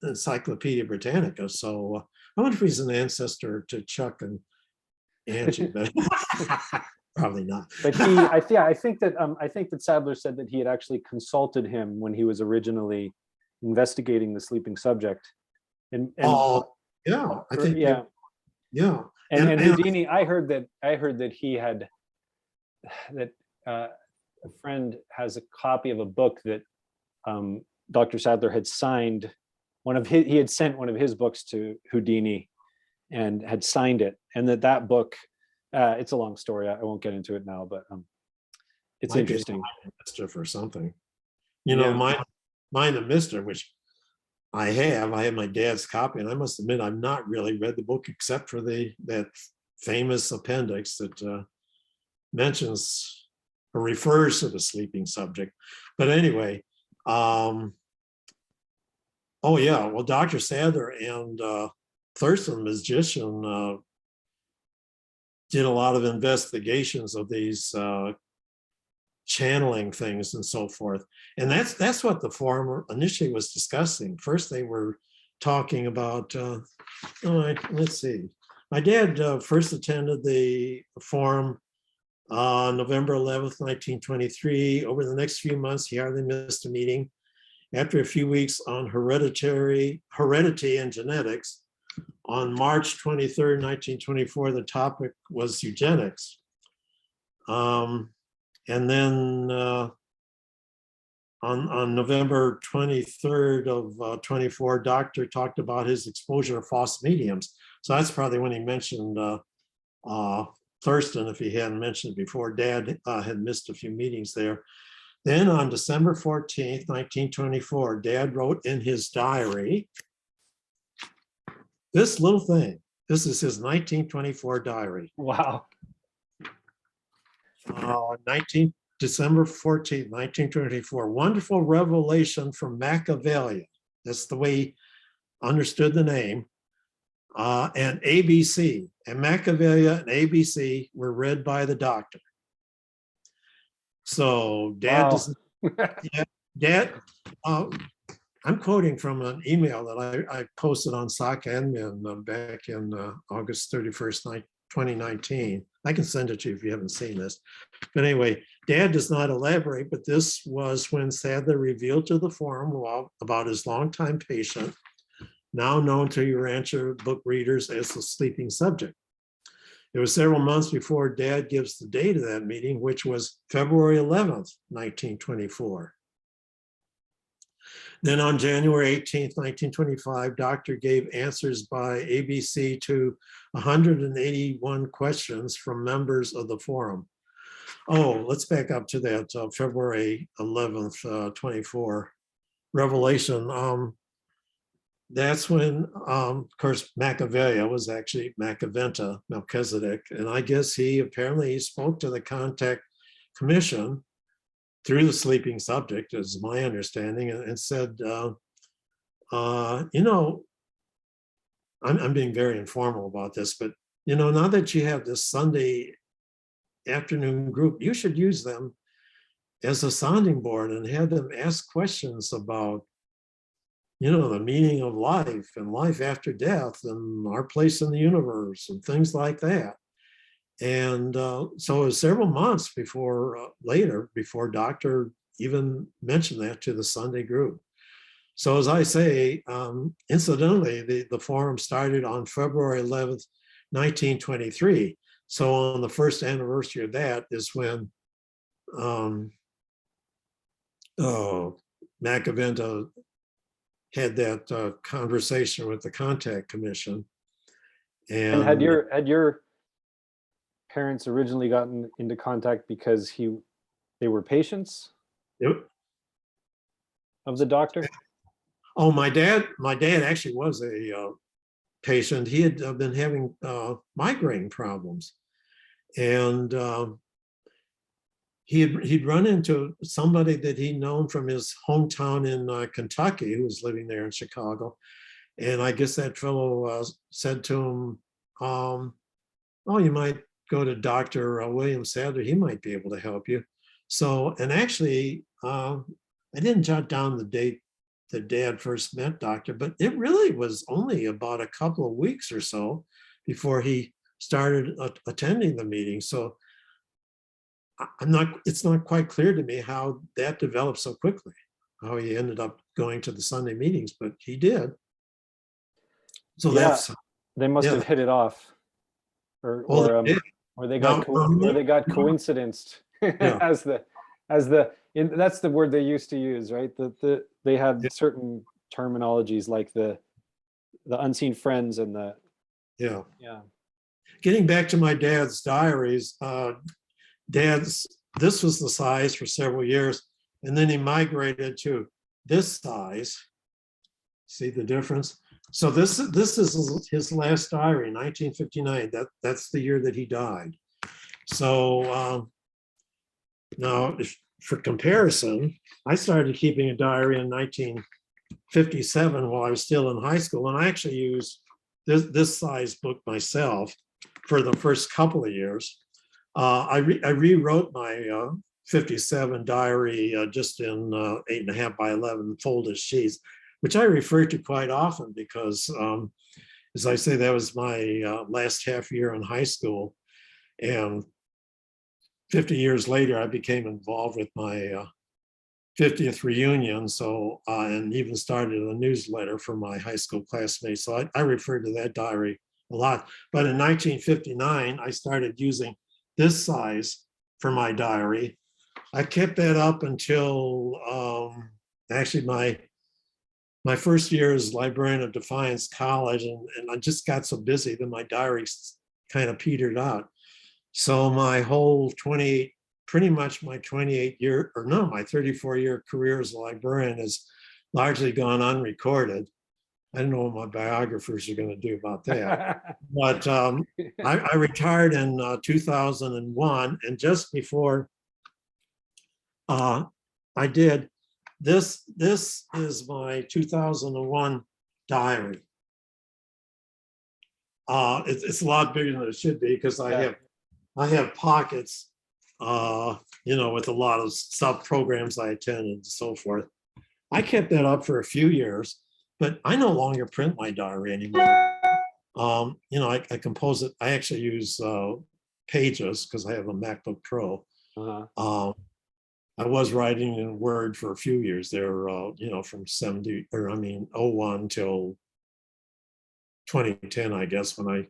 Speaker 1: Encyclopedia Britannica. So I wonder if he's an ancestor to Chuck and Angie, but probably not.
Speaker 3: But I think that Sadler said that he had actually consulted him when he was originally investigating the sleeping subject. And
Speaker 1: yeah, I think yeah.
Speaker 3: And Houdini, I heard that he had a friend has a copy of a book that Dr. Sadler had signed. He had sent one of his books to Houdini and had signed it, and that book, it's a long story. I won't get into it now, but it's interesting.
Speaker 1: Mischief or something, Mind of Mischief, which I have my dad's copy, and I must admit I've not really read the book except for that famous appendix that mentions or refers to the sleeping subject. But anyway, oh yeah, well, Dr. Sadler and Thurston, magician, did a lot of investigations of these channeling things and so forth. And that's what the forum initially was discussing. First, they were talking about, let's see. My dad first attended the forum on November 11th, 1923. Over the next few months, he hardly missed a meeting. After a few weeks on heredity and genetics, on March 23rd, 1924, the topic was eugenics. And then on November 23rd of 24, Doctor talked about his exposure to false mediums. So that's probably when he mentioned Thurston, if he hadn't mentioned it before. Dad had missed a few meetings there. Then on December 14th, 1924, Dad wrote in his diary, this little thing. This is his 1924 diary.
Speaker 3: Wow.
Speaker 1: December 14th, 1924, wonderful revelation from Machiavelli. That's the way he understood the name. And ABC. And Machiavelli and ABC were read by the doctor. So Dad
Speaker 3: Wow.
Speaker 1: doesn't, Dad, I'm quoting from an email that I posted on SOC admin back in August 31st, 2019. I can send it to you if you haven't seen this. But anyway, Dad does not elaborate, but this was when Sadler revealed to the forum about his longtime patient, now known to Urantia book readers as the sleeping subject. It was several months before Dad gives the date of that meeting, which was February 11th, 1924. Then on January 18th, 1925, Doctor gave answers by ABC to 181 questions from members of the forum. Oh, let's back up to that February 11th, 24 revelation. That's when, of course, Machiavelli was actually Macaventa, Melchizedek. And I guess he apparently spoke to the contact commission through the sleeping subject, is my understanding, and said, you know, I'm being very informal about this, but, you know, now that you have this Sunday afternoon group, you should use them as a sounding board and have them ask questions about, you know, the meaning of life and life after death and our place in the universe and things like that. And so it was several months before later, before Doctor even mentioned that to the Sunday group. So as I say, incidentally, the forum started on February 11th, 1923. So on the first anniversary of that is when Macaventa had that conversation with the contact commission.
Speaker 3: And had your parents originally gotten into contact because they were patients of the doctor?
Speaker 1: Oh, my dad actually was a patient. He had been having migraine problems, and he'd run into somebody that he'd known from his hometown in Kentucky, who was living there in Chicago. And I guess that fellow said to him, oh, you might go to Dr. William Sadler. He might be able to help you. So, and actually, I didn't jot down the date that Dad first met Doctor, but it really was only about a couple of weeks or so before he started attending the meeting. So it's not quite clear to me how that developed so quickly, how he ended up going to the Sunday meetings, but he did. So
Speaker 3: yeah, they must have hit it off, or they got coincidenced as that's the word they used to use, right? They had certain terminologies like the unseen friends and the
Speaker 1: Getting back to my dad's diaries, this was the size for several years, and then he migrated to this size. See the difference? So this is his last diary, 1959. That's the year that he died. So now, for comparison, I started keeping a diary in 1957 while I was still in high school, and I actually used this size book myself for the first couple of years. I rewrote my 57 diary just in 8.5 by 11 folded sheets, which I refer to quite often because, as I say, that was my last half year in high school. And 50 years later, I became involved with my 50th reunion. So, and even started a newsletter for my high school classmates. So I referred to that diary a lot. But in 1959, I started using this size for my diary. I kept that up until actually my first year as librarian of Defiance College, and I just got so busy that my diary kind of petered out. So my whole 34-year career as a librarian has largely gone unrecorded. I don't know what my biographers are going to do about that. But I retired in 2001, and just before I did. This is my 2001 diary. It's a lot bigger than it should be because I have pockets, with a lot of sub programs I attended and so forth. I kept that up for a few years, but I no longer print my diary anymore. I compose it. I actually use Pages because I have a MacBook Pro. I was writing in Word for a few years there, from 01 till 2010, I guess, when I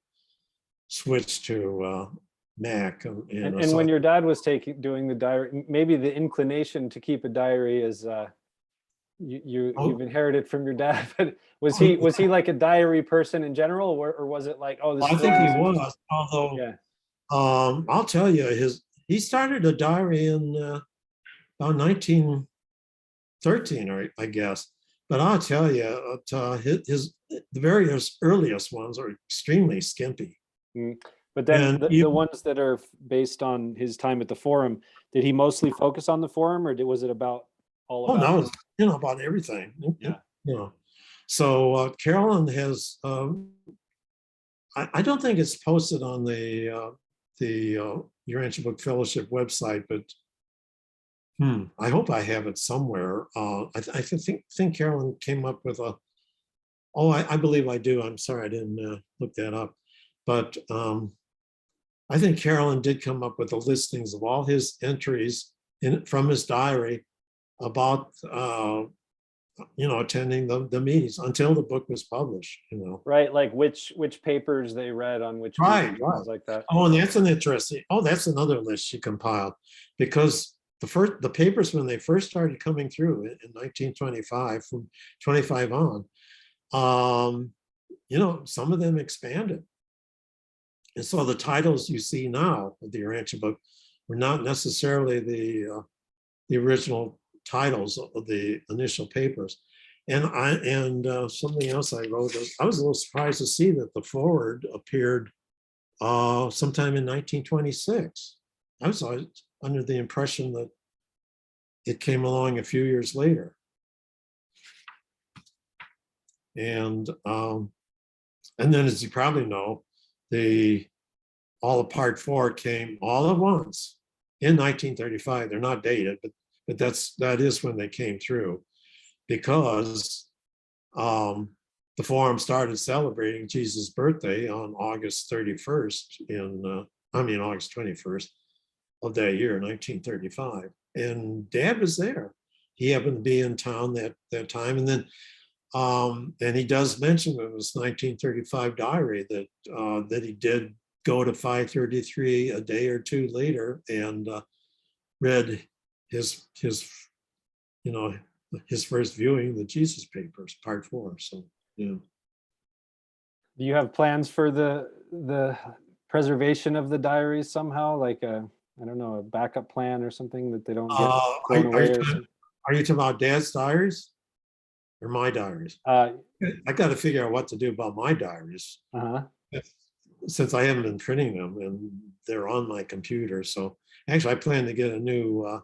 Speaker 1: switched to Mac.
Speaker 3: And when your dad was doing the diary, maybe the inclination to keep a diary is you've inherited from your dad. But was he like a diary person in general, or was it like, oh, this?
Speaker 1: I think he was. Although, I'll tell you, he started a diary in about 1913, I guess. But I'll tell you, the various earliest ones are extremely skimpy.
Speaker 3: But then the ones that are based on his time at the Forum, did he mostly focus on the Forum, or was it about all about?
Speaker 1: Oh no, about everything. Yeah. So Carolyn has. I don't think it's posted on the Urantia Book Fellowship website, but I hope I have it somewhere. I think Carolyn came up with a. Oh, I believe I do. I'm sorry, I didn't look that up, but I think Carolyn did come up with the listings of all his entries from his diary about attending the meetings until the book was published.
Speaker 3: Right, like which papers they read on which
Speaker 1: right,
Speaker 3: like that.
Speaker 1: Oh, and that's that's another list she compiled, because the papers, when they first started coming through in 1925, from 25 on, some of them expanded. And so the titles you see now of the Urantia book were not necessarily the original titles of the initial papers. And something else I wrote, I was a little surprised to see that the foreword appeared sometime in 1926. I was under the impression that it came along a few years later. And then, as you probably know, all of Part 4 came all at once in 1935. They're not dated, but that is when they came through, because the Forum started celebrating Jesus' birthday on August 31st August 21st of that year, 1935. And Dad was there. He happened to be in town that time. And then and he does mention in his 1935 diary that he did go to 533 a day or two later and read his first viewing, the Jesus Papers, Part 4. So yeah.
Speaker 3: Do you have plans for the preservation of the diaries somehow, like a backup plan or something, that they don't get thrown away or something?
Speaker 1: Are you talking about Dad's diaries or my diaries? I got to figure out what to do about my diaries, since I haven't been printing them and they're on my computer. So actually, I plan to get a new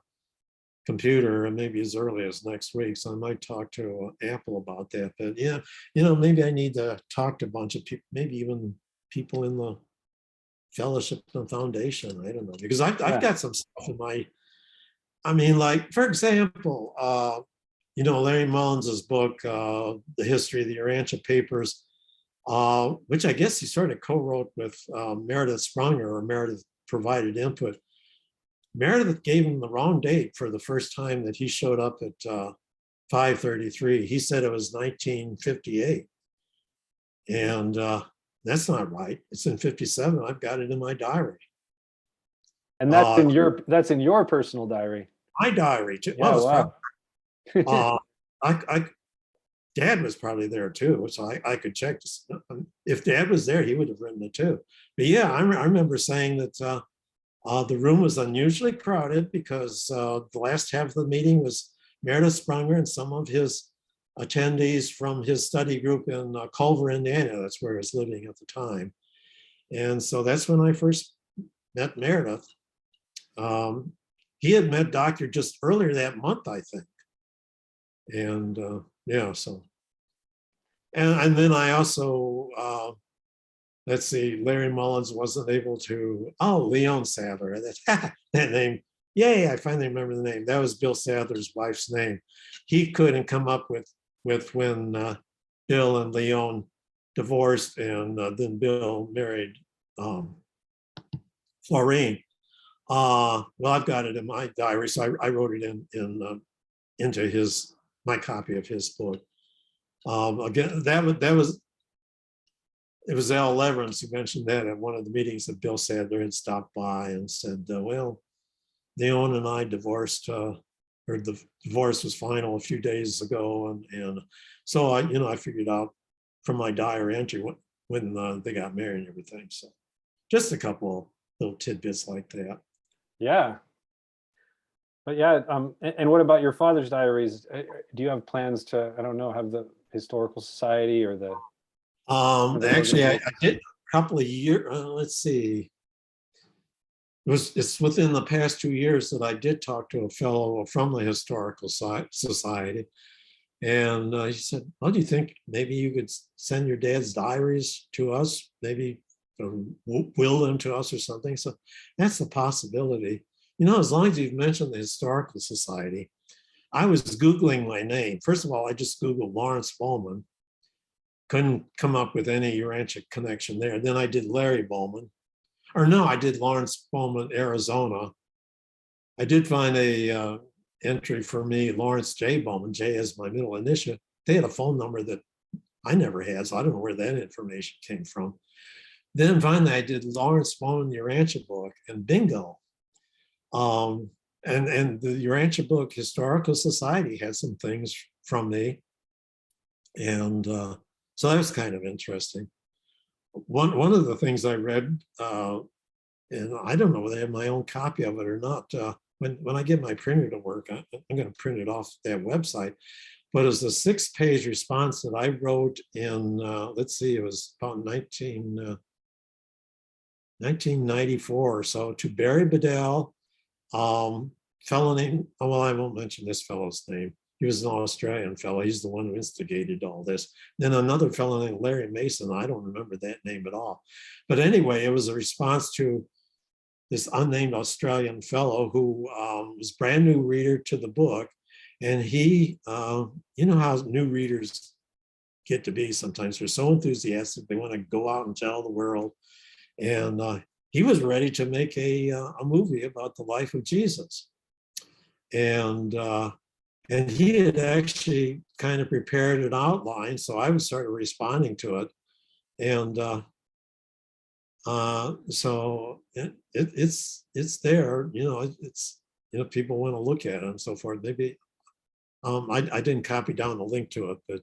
Speaker 1: computer, and maybe as early as next week. So I might talk to Apple about that. But yeah, maybe I need to talk to a bunch of people, maybe even people in the fellowship and foundation. I don't know, because I've got some stuff in my. Like, for example, Larry Mullins's book, The History of the Urantia Papers, which I guess he sort of co-wrote with Meredith Sprunger, or Meredith provided input. Meredith gave him the wrong date for the first time that he showed up at 533. He said it was 1958. And that's not right. It's in 57. I've got it in my diary.
Speaker 3: And that's in your personal diary.
Speaker 1: My diary too.
Speaker 3: Yeah, wow.
Speaker 1: Dad was probably there too, so I could check. If Dad was there, he would have written it too. But yeah, I remember saying that the room was unusually crowded because the last half of the meeting was Meredith Sprunger and some of his attendees from his study group in Culver, Indiana. That's where I was living at the time. And so that's when I first met Meredith. he had met Doctor just earlier that month, I think. And yeah, so. And then I also, let's see, Larry Mullins wasn't able to, oh, Leon Sadler, that name. Yay, I finally remember the name. That was Bill Sadler's wife's name. He couldn't come up with when Bill and Leon divorced, and then Bill married Florine. Well, I've got it in my diary, so I wrote it into my copy of his book. Again, it was Al Leverance who mentioned that at one of the meetings that Bill Sadler had stopped by and said, well, Leon and I divorced, or the divorce was final a few days ago. And so I figured out from my diary entry when they got married and everything. So just a couple little tidbits like that.
Speaker 3: Yeah. But yeah, and what about your father's diaries? Do you have plans to, I don't know, have the Historical Society or the
Speaker 1: actually I did a couple of years, let's see. It's within the past 2 years that I did talk to a fellow from the Historical Society. And he said, well, do you think maybe you could send your dad's diaries to us? Maybe will them to us or something. So that's a possibility. As long as you've mentioned the Historical Society, I was Googling my name. First of all, I just Googled Lawrence Bowman. Couldn't come up with any Urantia connection there. Then I did Larry Bowman. Or no, I did Lawrence Bowman, Arizona. I did find a entry for me, Lawrence J. Bowman, J as my middle initial. They had a phone number that I never had, so I don't know where that information came from. Then finally I did Lawrence Bowman, Urantia Book, and bingo. And the Urantia Book Historical Society had some things from me. And so that was kind of interesting. One of the things I read, and I don't know whether I have my own copy of it or not. When I get my printer to work, I'm going to print it off that website. But it's a 6-page response that I wrote in, let's see, it was about 1994 or so, to Barry Bedell, fellow named, well, I won't mention this fellow's name. He was an Australian fellow. He's the one who instigated all this. Then another fellow named Larry Mason. I don't remember that name at all. But anyway, it was a response to this unnamed Australian fellow who was a brand new reader to the book. And he, you know how new readers get to be sometimes. They're so enthusiastic. They want to go out and tell the world. And he was ready to make a movie about the life of Jesus. And he had actually kind of prepared an outline, so I started responding to it. And so it's there, it's, people want to look at it and so forth. Maybe I didn't copy down the link to it, but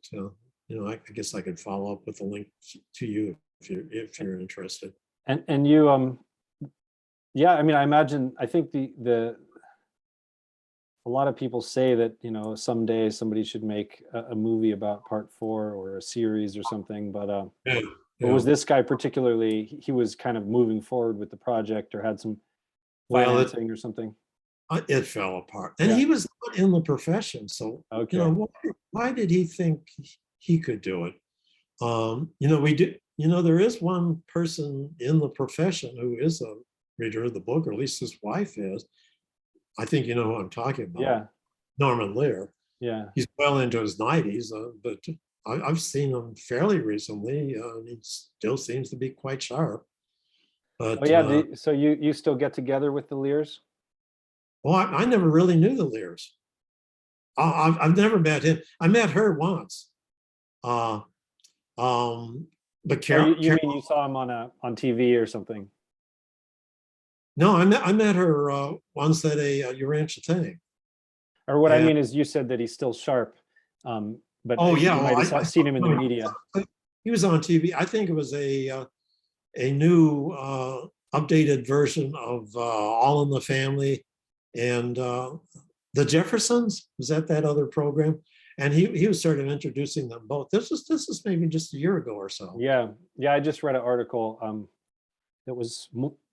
Speaker 1: I guess I could follow up with a link to you if you're interested.
Speaker 3: And you, yeah, I mean, I think a lot of people say that, someday somebody should make a movie about part 4 or a series or something, but but was this guy particularly, he was kind of moving forward with the project or had some financing or something?
Speaker 1: It fell apart. And he was not in the profession. So,
Speaker 3: okay.
Speaker 1: Why did he think he could do it? We do, there is one person in the profession who is a reader of the book, or at least his wife is. I think you know who I'm talking about.
Speaker 3: Yeah.
Speaker 1: Norman Lear.
Speaker 3: Yeah.
Speaker 1: He's well into his 90s, but I've seen him fairly recently. He still seems to be quite sharp. But,
Speaker 3: oh yeah. So you still get together with the Lears?
Speaker 1: Well, I never really knew the Lears. I've never met him. I met her once. But Carol,
Speaker 3: you mean you saw him on TV or something?
Speaker 1: No, I met her once at a Urantia thing.
Speaker 3: Or what I mean is, you said that he's still sharp, but you might have seen him in the media.
Speaker 1: He was on TV. I think it was a new updated version of All in the Family and the Jeffersons. Was that other program? And he was sort of introducing them both. This is maybe just a year ago or so.
Speaker 3: Yeah. I just read an article that was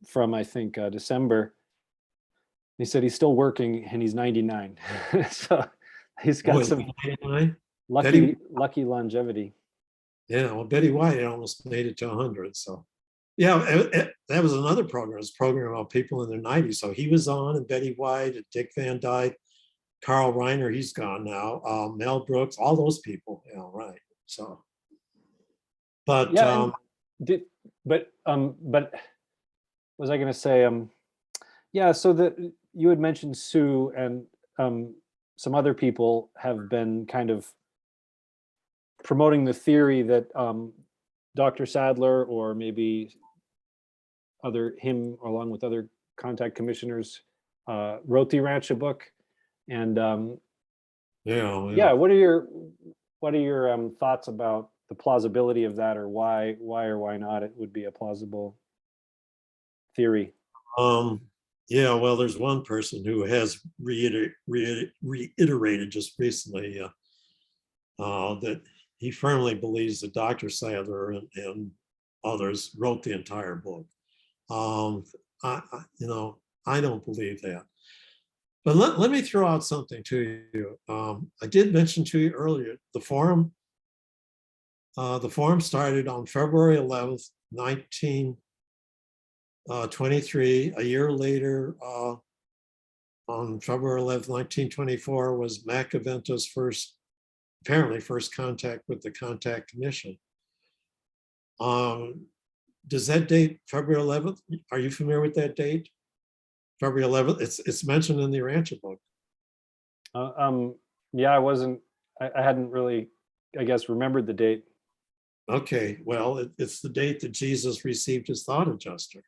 Speaker 3: from, I think, December, He said he's still working and he's 99. So he's got
Speaker 1: Boy,
Speaker 3: some
Speaker 1: 99?
Speaker 3: lucky longevity.
Speaker 1: Yeah, well, Betty White almost made it to 100. So, yeah, that was another program. It was a program about people in their 90s. So he was on, and Betty White, and Dick Van Dyke, Carl Reiner, he's gone now. Mel Brooks, all those people. Yeah, right. So, but
Speaker 3: Yeah, but what was I going to say? Yeah, so that you had mentioned Sue and some other people have been kind of promoting the theory that Dr. Sadler, or maybe him along with other contact commissioners, wrote the Urantia book. And
Speaker 1: yeah,
Speaker 3: what are your thoughts about the plausibility of that, or why or why not it would be a plausible theory?
Speaker 1: Yeah, well, there's one person who has reiterated just recently that he firmly believes that Dr. Sadler and others wrote the entire book. I don't believe that. But let me throw out something to you. I did mention to you earlier, the forum started on February 11th, 1923. A year later, on February 11th, 1924, was Macaventa's apparently first contact with the Contact Commission. Does that date, February 11th? Are you familiar with that date? February 11th. It's mentioned in the Urantia book.
Speaker 3: Yeah, I hadn't really, I guess, remembered the date.
Speaker 1: Okay, well, it's the date that Jesus received his thought adjuster.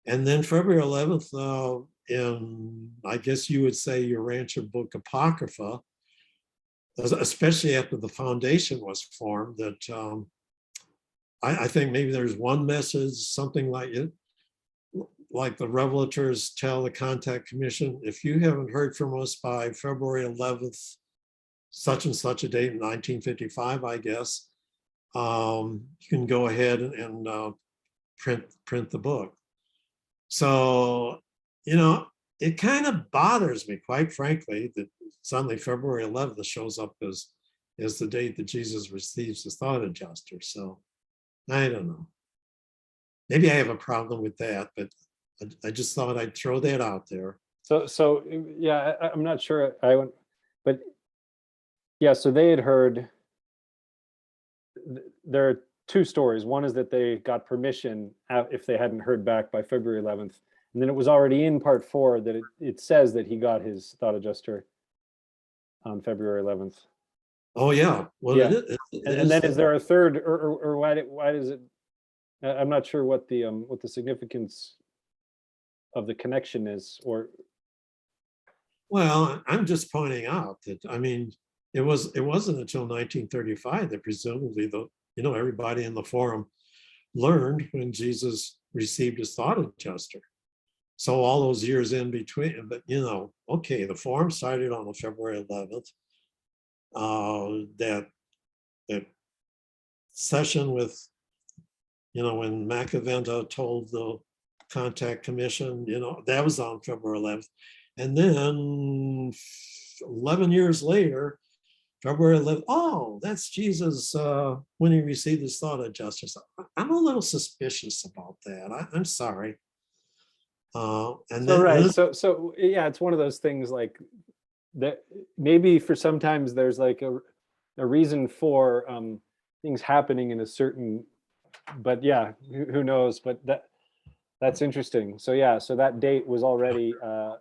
Speaker 1: And then February 11th, in, I guess you would say, Urantia Book Apocrypha, especially after the foundation was formed, that I think maybe there's one message, something like it, like the revelators tell the Contact Commission, if you haven't heard from us by February 11th, such and such a date in 1955, I guess, you can go ahead and print the book. So, it kind of bothers me, quite frankly, that suddenly February 11th shows up as the date that Jesus receives his thought adjuster. So I don't know. Maybe I have a problem with that, but I just thought I'd throw that out there.
Speaker 3: So yeah, I'm not sure but yeah, so they had heard, there are two stories. One is that they got permission if they hadn't heard back by February 11th. And then it was already in part 4 that it says that he got his thought adjuster on February 11th.
Speaker 1: Oh yeah. Well,
Speaker 3: yeah. And then is there a third, or why does it? I'm not sure what the significance of the connection is, or.
Speaker 1: Well, I'm just pointing out that, I mean, it wasn't until 1935 that presumably everybody in the forum learned when Jesus received his thought adjuster. So all those years in between, but okay, the forum started on February 11th. That session with, when Macaventa told the Contact Commission, that was on February 11th. And then 11 years later, February 11th, oh, that's Jesus when he received his thought adjuster. So I'm a little suspicious about that. I'm sorry. So
Speaker 3: Yeah, it's one of those things like that. Maybe for sometimes there's like a reason for things happening in a certain, but yeah, who knows? But that's interesting. So yeah, so that date was already a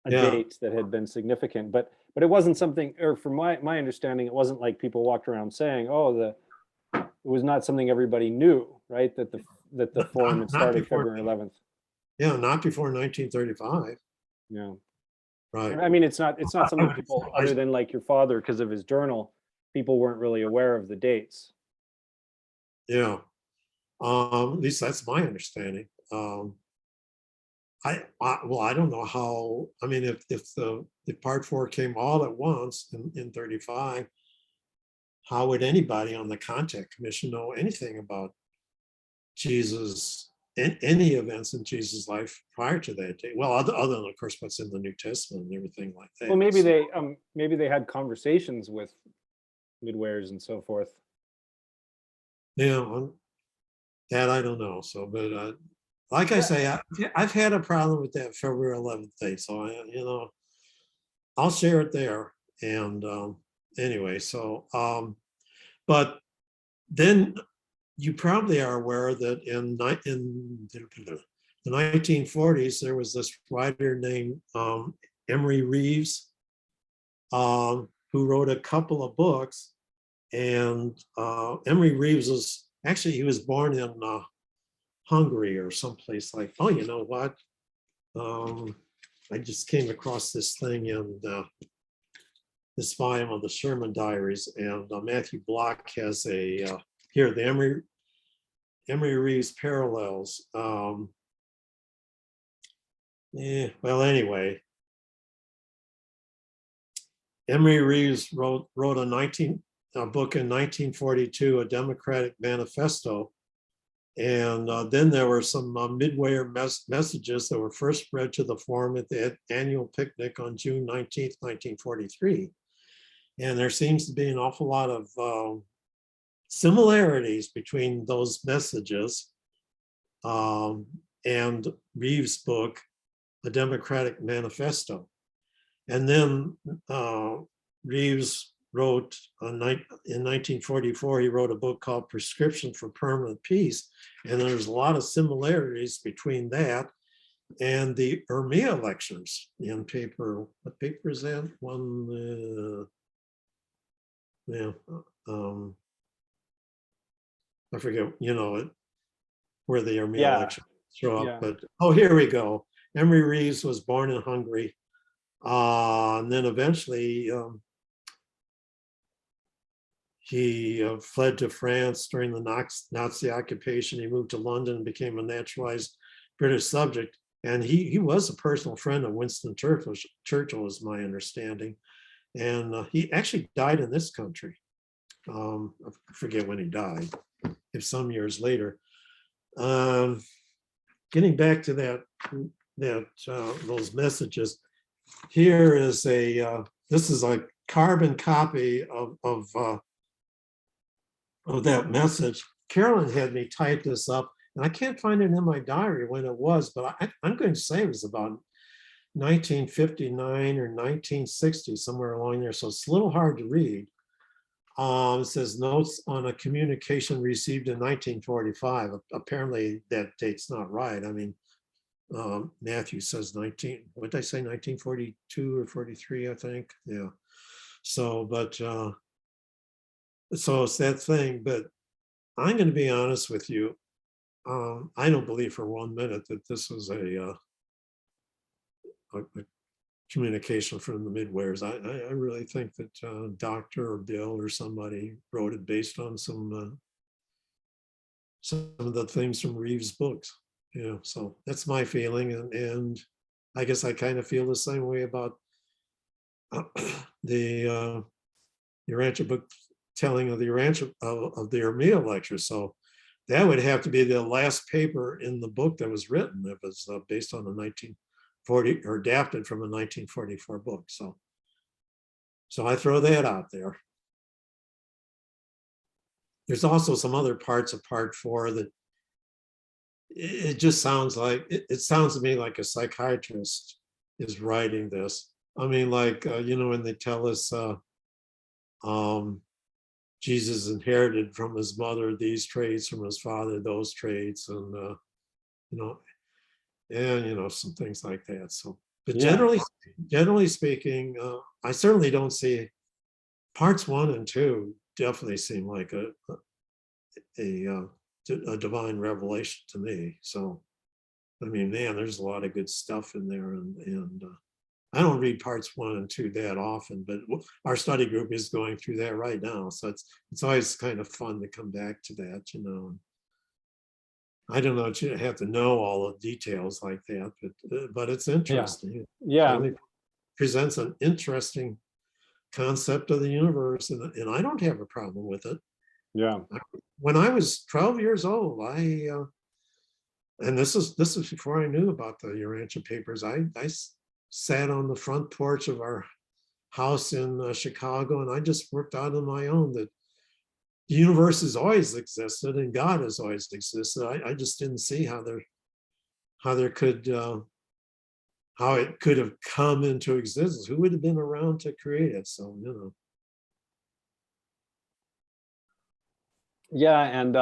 Speaker 3: date that had been significant, but it wasn't something, or from my understanding, it wasn't like people walked around saying, oh, it was not something everybody knew, right? That the forum had started February 11th.
Speaker 1: Yeah, not before 1935.
Speaker 3: Yeah.
Speaker 1: Right.
Speaker 3: I mean, it's not something people, other than like your father, because of his journal, people weren't really aware of the dates.
Speaker 1: Yeah. At least that's my understanding. I don't know how. I mean, if part 4 came all at once in 35, how would anybody on the Contact Commission know anything about Jesus any events in Jesus' life prior to that day. Well, other than, of course, what's in the New Testament and everything like that.
Speaker 3: Well, maybe they had conversations with midwares and so forth.
Speaker 1: Yeah, that I don't know. So, but like I say, I've had a problem with that February 11th date. So I'll share it there. And anyway, so but then you probably are aware that in the 1940s, there was this writer named Emery Reeves, who wrote a couple of books. And Emery Reeves he was born in Hungary or someplace like, oh, you know what? I just came across this thing in this volume of the Sherman Diaries, and Matthew Block has the Emery Reeves parallels. Well, anyway, Emery Reeves wrote a book in 1942, A Democratic Manifesto. And then there were some midway messages that were first read to the forum at the annual picnic on June 19th, 1943. And there seems to be an awful lot of similarities between those messages and Reeves' book, A Democratic Manifesto. And then Reeves wrote in 1944, he wrote a book called Prescription for Permanent Peace. And there's a lot of similarities between that and the Urantia lectures in paper. What paper is that? I forget, where the Urantia lectures show up, but here we go. Emery Reeves was born in Hungary. And then eventually he fled to France during the Nazi occupation. He moved to London and became a naturalized British subject. And he was a personal friend of Winston Churchill, is my understanding. And he actually died in this country. I forget when he died, if some years later. Getting back to those messages, here is this is a carbon copy of that message. Carolyn had me type this up, and I can't find it in my diary when it was, but I'm going to say it was about 1959 or 1960, somewhere along there. So it's a little hard to read. It says notes on a communication received in 1945. Apparently that date's not right. I mean, Matthew says what did I say, 1942 or 43, I think. Yeah. So, but so it's that thing. But I'm going to be honest with you. I don't believe for 1 minute that this was a communication from the midwares. I really think that Doctor or Bill or somebody wrote it based on some of the things from Reeves' books. So that's my feeling, and I guess I kind of feel the same way about the Urantia book telling of the Urantia lecture. So that would have to be the last paper in the book that was written. It was based on the 1940 or adapted from a 1944 book. So I throw that out there. There's also some other parts of part 4 that it just sounds like, it sounds to me like a psychiatrist is writing this. I mean, like, when they tell us Jesus inherited from his mother these traits, from his father those traits, and some things like that. So, but generally speaking, I certainly don't see parts 1 and 2 definitely seem like a divine revelation to me. So, I mean, man, there's a lot of good stuff in there, and I don't read parts 1 and 2 that often, but our study group is going through that right now. So it's always kind of fun to come back to that, I don't know, you have to know all the details like that, but it's interesting.
Speaker 3: Yeah.
Speaker 1: It presents an interesting concept of the universe, and I don't have a problem with it.
Speaker 3: Yeah.
Speaker 1: When I was 12 years old, I and this is before I knew about the Urantia papers. I sat on the front porch of our house in Chicago, and I just worked out on my own that the universe has always existed and God has always existed. I just didn't see how there could how it could have come into existence. Who would have been around to create it? So,
Speaker 3: Yeah, and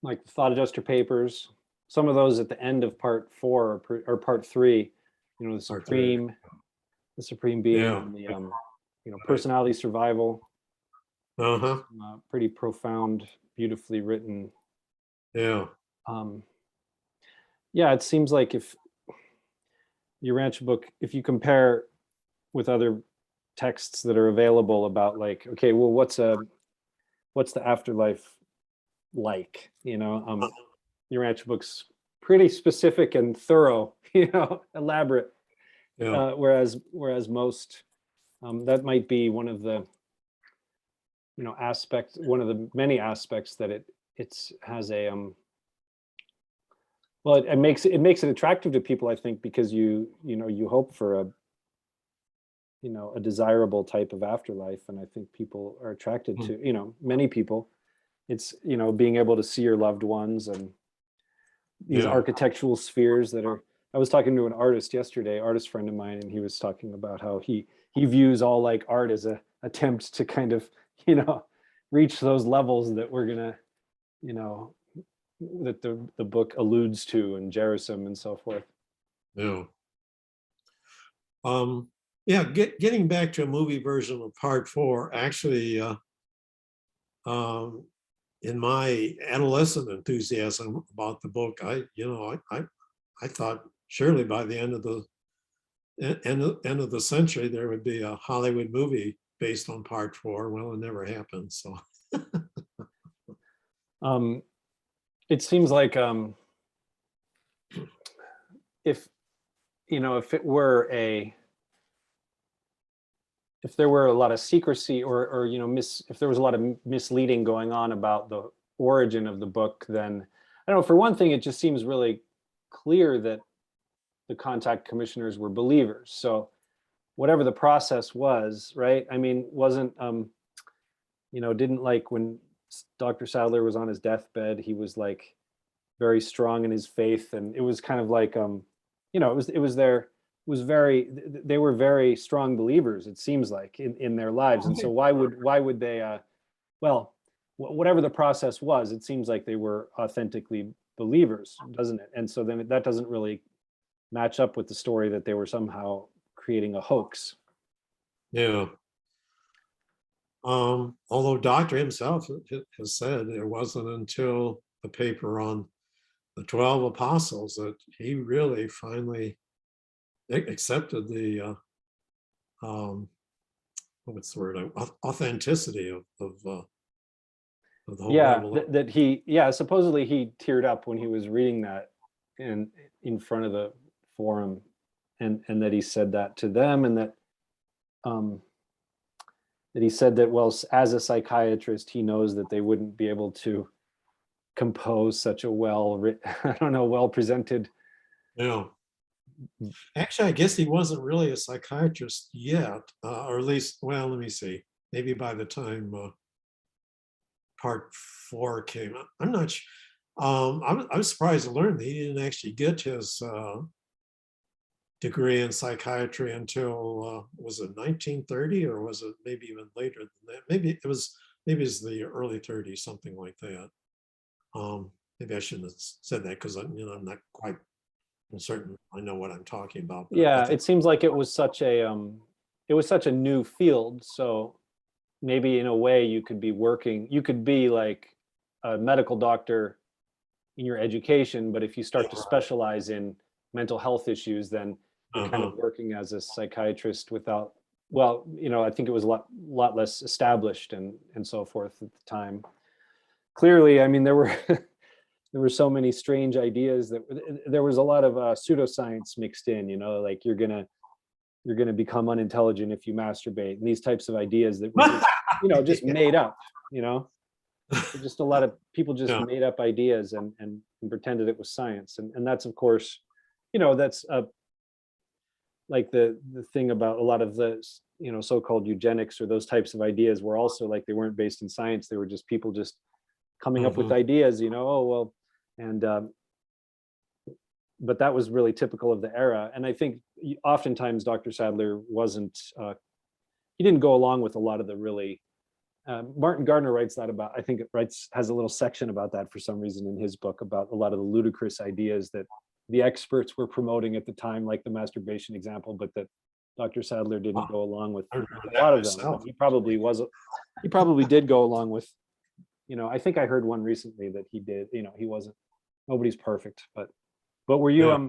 Speaker 3: like the thought adjuster papers, some of those at the end of part 4 or part 3, you know,
Speaker 1: Part three.
Speaker 3: the supreme being,
Speaker 1: Yeah.
Speaker 3: and the you know, personality survival,
Speaker 1: Uh-huh.
Speaker 3: pretty profound, beautifully written.
Speaker 1: Yeah.
Speaker 3: Yeah, it seems like if the Urantia book, if you compare with other texts that are available about, like, okay, well, what's the afterlife like? You know, Urantia book's pretty specific and thorough, you know, elaborate.
Speaker 1: Yeah.
Speaker 3: Whereas most, that might be one of the, you know, one of the many aspects that it has a well, it makes it attractive to people, I think, because you know, you hope for a, you know, a desirable type of afterlife, and I think people are attracted to, you know, many people, it's, you know, being able to see your loved ones and these
Speaker 1: Yeah.
Speaker 3: architectural spheres that are. I was talking to an artist yesterday, artist friend of mine, and he was talking about how he views all like art as a attempt to kind of, you know, reach those levels that we're gonna, you know, that the book alludes to, and Jerusalem and so forth.
Speaker 1: Yeah. Yeah, getting back to a movie version of part 4, actually, in my adolescent enthusiasm about the book, I thought surely by the end of the century there would be a Hollywood movie based on part 4. Well, it never happened. So
Speaker 3: It seems like if, you know, if there were a lot of secrecy, or you know, if there was a lot of misleading going on about the origin of the book, then I don't know, for one thing, it just seems really clear that the contact commissioners were believers. So whatever the process was, right? I mean, wasn't you know, didn't, like, when Dr. Sadler was on his deathbed, he was like very strong in his faith, and it was kind of like you know, they were very strong believers, it seems like, in their lives. And so why would they well, whatever the process was, it seems like they were authentically believers, doesn't it? And so then that doesn't really match up with the story that they were somehow creating a hoax.
Speaker 1: yeah. Although Doctor himself has said it wasn't until the paper on the 12 apostles that he really finally accepted the what's the word, authenticity of the whole
Speaker 3: Yeah,
Speaker 1: revelation.
Speaker 3: supposedly he teared up when he was reading that in front of the forum, and that he said that to them, and that he said that, well, as a psychiatrist, he knows that they wouldn't be able to compose such a well presented.
Speaker 1: Yeah. Actually, I guess he wasn't really a psychiatrist yet, or at least, well, let me see. Maybe by the time part 4 came out, I'm not sure. I was surprised to learn that he didn't actually get his degree in psychiatry until was it 1930, or was it maybe even later than that? Maybe it's the early 30s, something like that. Maybe I shouldn't have said that, because I'm not quite certain I know what I'm talking about. But
Speaker 3: Yeah,
Speaker 1: I think,
Speaker 3: it seems like it was such a new field. So maybe in a way you could be like a medical doctor in your education, but if you start to specialize in mental health issues, then you're kind of working as a psychiatrist without, well, you know, I think it was a lot less established and so forth at the time. Clearly, I mean, there were there were so many strange ideas, that there was a lot of pseudoscience mixed in, you know, like you're gonna become unintelligent if you masturbate, and these types of ideas that were just, you know, just made up, you know. just a lot of people just
Speaker 1: Yeah.
Speaker 3: made up ideas and pretended it was science. And that's, of course, that's like the thing about a lot of the, so-called eugenics or those types of ideas were also like, they weren't based in science. They were just people just coming up with
Speaker 1: Mhm.
Speaker 3: ideas, oh, well, and but that was really typical of the era. And I think oftentimes Dr. Sadler wasn't, he didn't go along with a lot of the really, Martin Gardner writes that about, I think it has a little section about that for some reason in his book, about a lot of the ludicrous ideas that the experts were promoting at the time, like the masturbation example, but that Dr. Sadler didn't go along with
Speaker 1: I
Speaker 3: a
Speaker 1: remember
Speaker 3: lot
Speaker 1: that
Speaker 3: of them.
Speaker 1: myself.
Speaker 3: He probably did go along with, I think I heard one recently that he did, he wasn't, nobody's perfect, but were you,
Speaker 1: Yeah.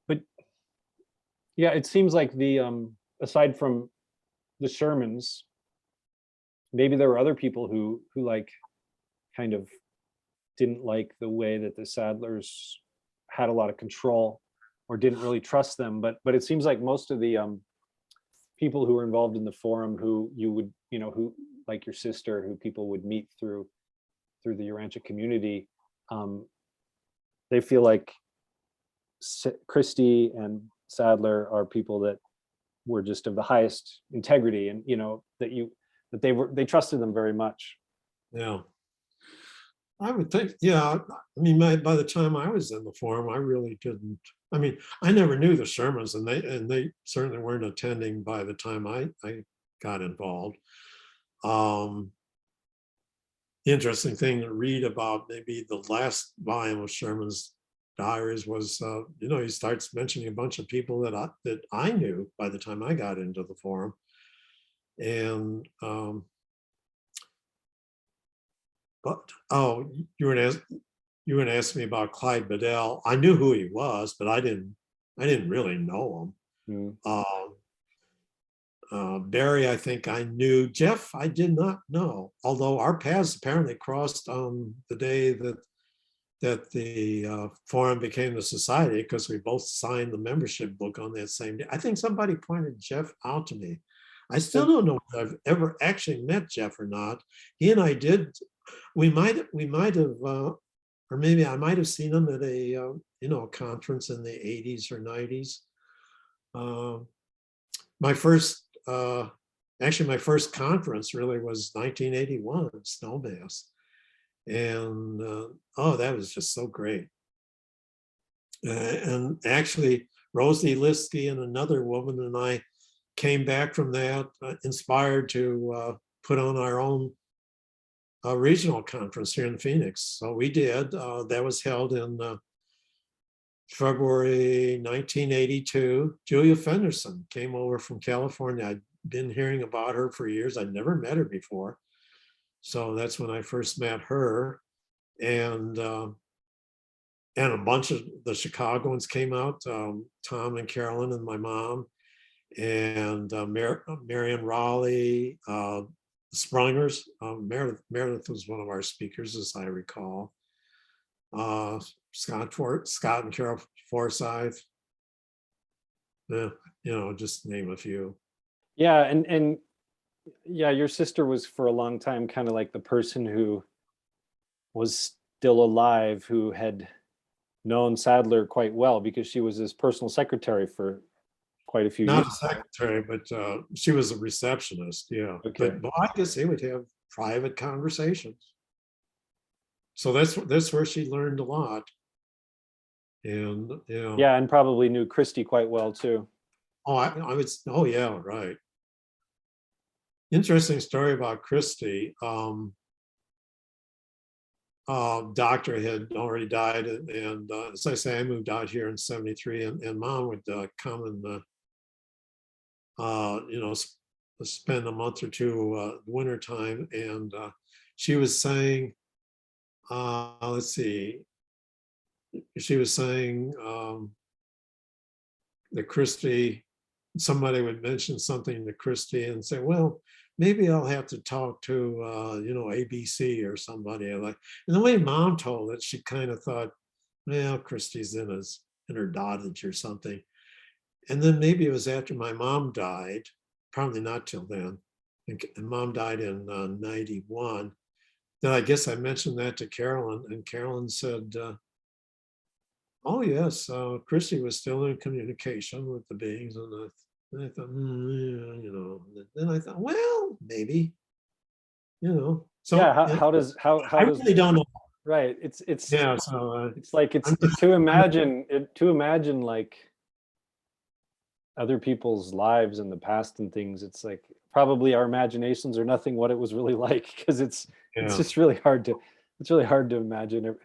Speaker 3: but yeah, it seems like aside from the Shermans, maybe there were other people who like kind of didn't like the way that the Sadlers had a lot of control or didn't really trust them. But it seems like most of the people who were involved in the forum, who you would, who like your sister, who people would meet through the Urantia community, they feel like Christie and Sadler are people that were just of the highest integrity, and that they trusted them very much.
Speaker 1: Yeah. I would think, yeah. I mean, by the time I was in the forum, I really didn't. I mean, I never knew the Shermans, and they certainly weren't attending by the time I got involved. The interesting thing to read about maybe the last volume of Sherman's Diaries was, he starts mentioning a bunch of people that I knew by the time I got into the forum, and but you were going to ask me about Clyde Bedell. I knew who he was, but I didn't really know him. Barry, I think I knew. Jeff, I did not know, although our paths apparently crossed on the day that the forum became the society, because we both signed the membership book on that same day. I think somebody pointed Jeff out to me. I still don't know if I've ever actually met Jeff or not. He and I did. We might have, or maybe I might have seen him at a conference in the 80s or 90s. My first, actually, my first conference really was 1981, Snowmass. And that was just so great. And actually, Rosie Liskey and another woman and I came back from that inspired to put on our own regional conference here in Phoenix. So we did. That was held in February 1982. Julia Fenderson came over from California. I'd been hearing about her for years. I'd never met her before. So that's when I first met her. And a bunch of the Chicagoans came out, Tom and Carolyn and my mom, and Marion Raleigh, Sprungers. Meredith was one of our speakers, as I recall. Scott and Carol Forsyth. Just name a few.
Speaker 3: Yeah, and yeah, your sister was for a long time kind of like the person who was still alive, who had known Sadler quite well, because she was his personal secretary for quite a few
Speaker 1: Not
Speaker 3: years.
Speaker 1: a secretary, but she was a receptionist. Yeah.
Speaker 3: Okay.
Speaker 1: But I guess they would have private conversations. So that's where she learned a lot. And
Speaker 3: yeah, and probably knew Christie quite well too.
Speaker 1: I would. Oh yeah, right. Interesting story about Christie. Doctor had already died, and as I say, I moved out here in '73, and Mom would come and spend a month or two winter time, and she was saying, let's see, she was saying that Christie, somebody would mention something to Christie and say, well, maybe I'll have to talk to ABC or somebody. Like, and the way Mom told it, she kind of thought, well, Christie's in her dotage or something. And then maybe it was after my mom died, probably not till then. And Mom died in '91. I guess I mentioned that to Carolyn, and Carolyn said, oh yes, Christy was still in communication with the beings, and I thought, yeah, you know. Then I thought, well, maybe, you know. So
Speaker 3: Yeah,
Speaker 1: yeah,
Speaker 3: how does
Speaker 1: I really don't know.
Speaker 3: right?
Speaker 1: Yeah, so
Speaker 3: It's like
Speaker 1: I'm just,
Speaker 3: to imagine like other people's lives in the past and things. It's like probably our imaginations are nothing what it was really like, because it's
Speaker 1: yeah,
Speaker 3: just really hard to imagine.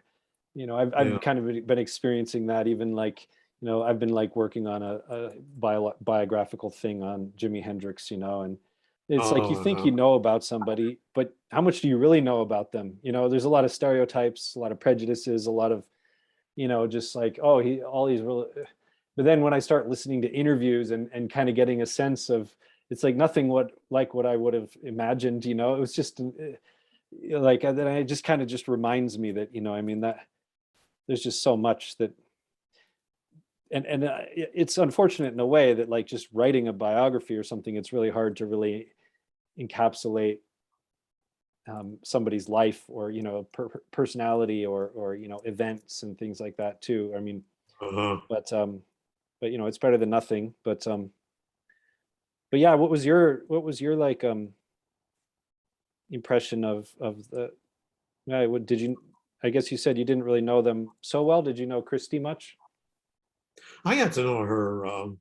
Speaker 3: You know,
Speaker 1: yeah.
Speaker 3: I've kind of been experiencing that, even like, you know, I've been like working on a biographical thing on Jimi Hendrix, you know, and it's like you
Speaker 1: Oh,
Speaker 3: think you know about somebody, but how much do you really know about them? You know, there's a lot of stereotypes, a lot of prejudices, a lot of, you know, just like, oh, he, all these real, but then when I start listening to interviews and kind of getting a sense of, it's like nothing what I would have imagined, you know. It was just like, and then it just kind of just reminds me that, you know, I mean, that there's just so much that, and it's unfortunate in a way that like just writing a biography or something, it's really hard to really encapsulate somebody's life, or, you know, personality, or, you know, events and things like that too. I mean,
Speaker 1: uh-huh.
Speaker 3: but you know, it's better than nothing. But yeah, what was your like impression of the, yeah, what did you, I guess you said you didn't really know them so well. Did you know Christy much?
Speaker 1: I got to know her. Oh,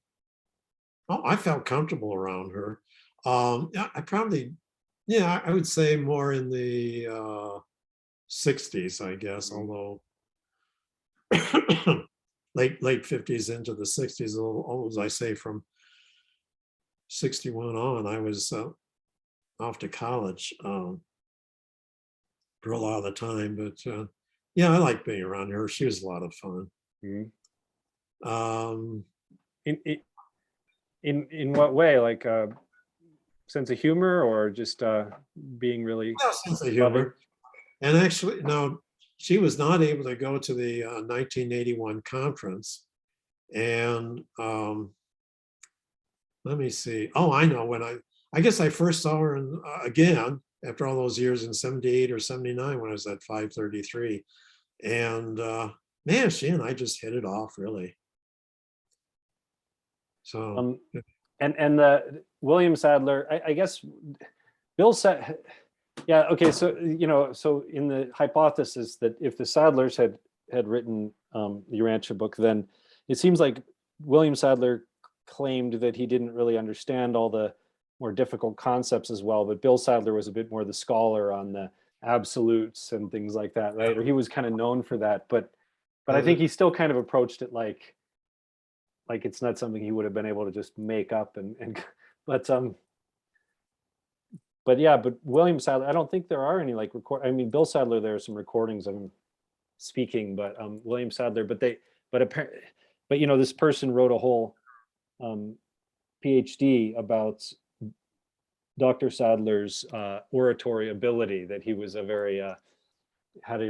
Speaker 1: I felt comfortable around her. Yeah, I probably, yeah, I would say more in the 60s, I guess,
Speaker 3: Mhm.
Speaker 1: although late 50s into the 60s, as I say, from 61 on, I was off to college for a lot of the time. But yeah, I like being around her. She was a lot of fun.
Speaker 3: Mhm.
Speaker 1: Um,
Speaker 3: In in what way? Like sense of humor, or just being really
Speaker 1: yeah, sense of
Speaker 3: loving?
Speaker 1: humor. And actually, no, she was not able to go to the 1981 conference. And let me see. Oh, I know, I guess I first saw her again after all those years in 78 or 79 when I was at 533. And man, she and I just hit it off really. So,
Speaker 3: Um, and the William Sadler, I guess Bill said, yeah, okay. So, you know, so in the hypothesis that if the Sadlers had written the Urantia book, then it seems like William Sadler claimed that he didn't really understand all the more difficult concepts as well, but Bill Sadler was a bit more the scholar on the absolutes and things like that, right? Or he was kind of known for that, but I
Speaker 1: uh,
Speaker 3: think he still kind of approached it like it's not something he would have been able to just make up, and but but yeah, but William Sadler, I don't think there are any like record. I mean, Bill Sadler, there are some recordings of him speaking, but William Sadler, but apparently, but you know, this person wrote a whole um, PhD about Dr. Sadler's oratory ability. That he was a very had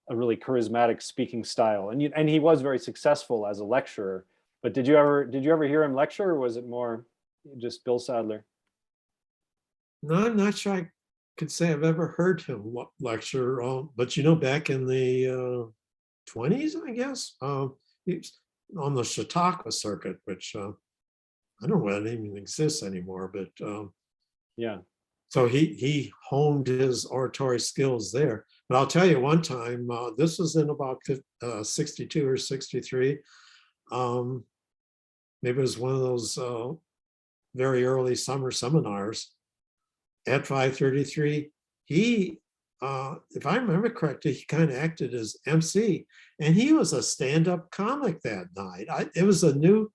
Speaker 3: a really charismatic speaking style, and he was very successful as a lecturer. But did you ever hear him lecture, or was it more just Bill Sadler?
Speaker 1: no, I'm not sure I could say I've ever heard him lecture. But you know, back in the 20s, I guess, he was on the Chautauqua circuit, which I don't know whether it even exists anymore. But
Speaker 3: Yeah.
Speaker 1: so he honed his oratory skills there. But I'll tell you, one time, this was in about 62 or 63. Um, Maybe it was one of those very early summer seminars at 533. He, if I remember correctly, he kind of acted as MC, and he was a stand-up comic that night. It was a new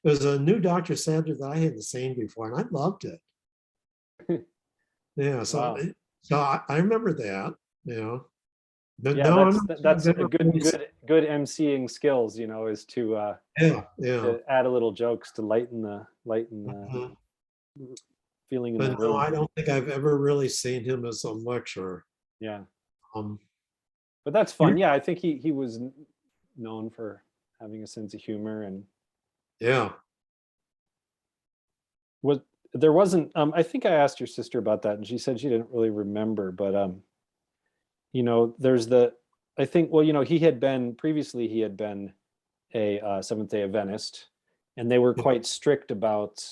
Speaker 1: Dr. Sadler that I hadn't seen before, and I loved it. Yeah,
Speaker 3: Wow.
Speaker 1: so I remember that. You know, but
Speaker 3: Yeah,
Speaker 1: no, I'm not sure I've
Speaker 3: that's a
Speaker 1: ever really
Speaker 3: good emceeing skills, you know, is
Speaker 1: yeah, yeah.
Speaker 3: to add a little jokes to lighten
Speaker 1: Mhm.
Speaker 3: the feeling in the
Speaker 1: But no,
Speaker 3: room.
Speaker 1: I don't think I've ever really seen him as a lecturer.
Speaker 3: Yeah,
Speaker 1: Um,
Speaker 3: but that's
Speaker 1: you
Speaker 3: fun. Yeah, I think he was known for having a sense of humor, and
Speaker 1: yeah.
Speaker 3: was there wasn't I think I asked your sister about that, and she said she didn't really remember, but there's I think, well, previously he had been a Seventh-day Adventist, and they were quite strict about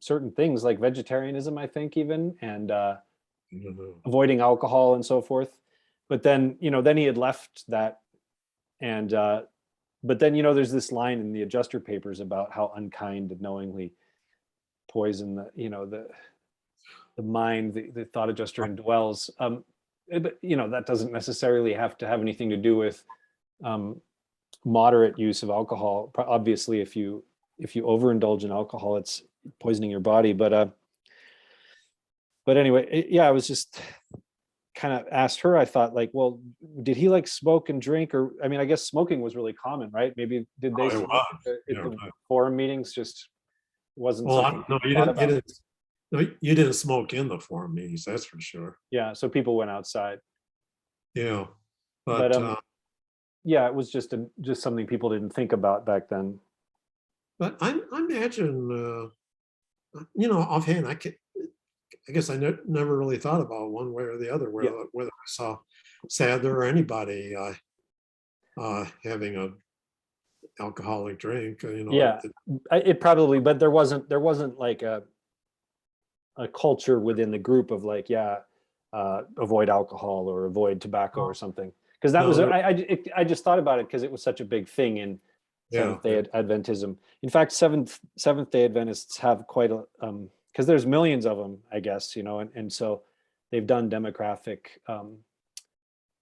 Speaker 3: certain things like vegetarianism, I think, even, and avoiding alcohol and so forth. But then, then he had left that, and but then, there's this line in the Adjuster Papers about how unkind and knowingly poison the mind, the thought adjuster indwells. But that doesn't necessarily have to have anything to do with moderate use of alcohol. Obviously, if you overindulge in alcohol, it's poisoning your body. But anyway, I was just kind of asked her. I thought, like, well, did he like smoke and drink? Or I mean, I guess smoking was really common, right? Maybe did they smoke at the forum meetings? Just wasn't something.
Speaker 1: No, you didn't. No, you didn't smoke in the forum meetings, that's for sure.
Speaker 3: Yeah, so people went outside.
Speaker 1: Yeah,
Speaker 3: but it was just something people didn't think about back then.
Speaker 1: But I imagine, offhand, I guess I never really thought about one way or the other, whether I saw Sadler or anybody having a alcoholic drink.
Speaker 3: It probably, but there wasn't like a culture within the group of like, avoid alcohol or avoid tobacco or something. Because that was, I just thought about it because it was such a big thing in Seventh-day Adventism. In fact, Seventh-day Adventists have quite a, because there's millions of them, I guess, and so they've done demographic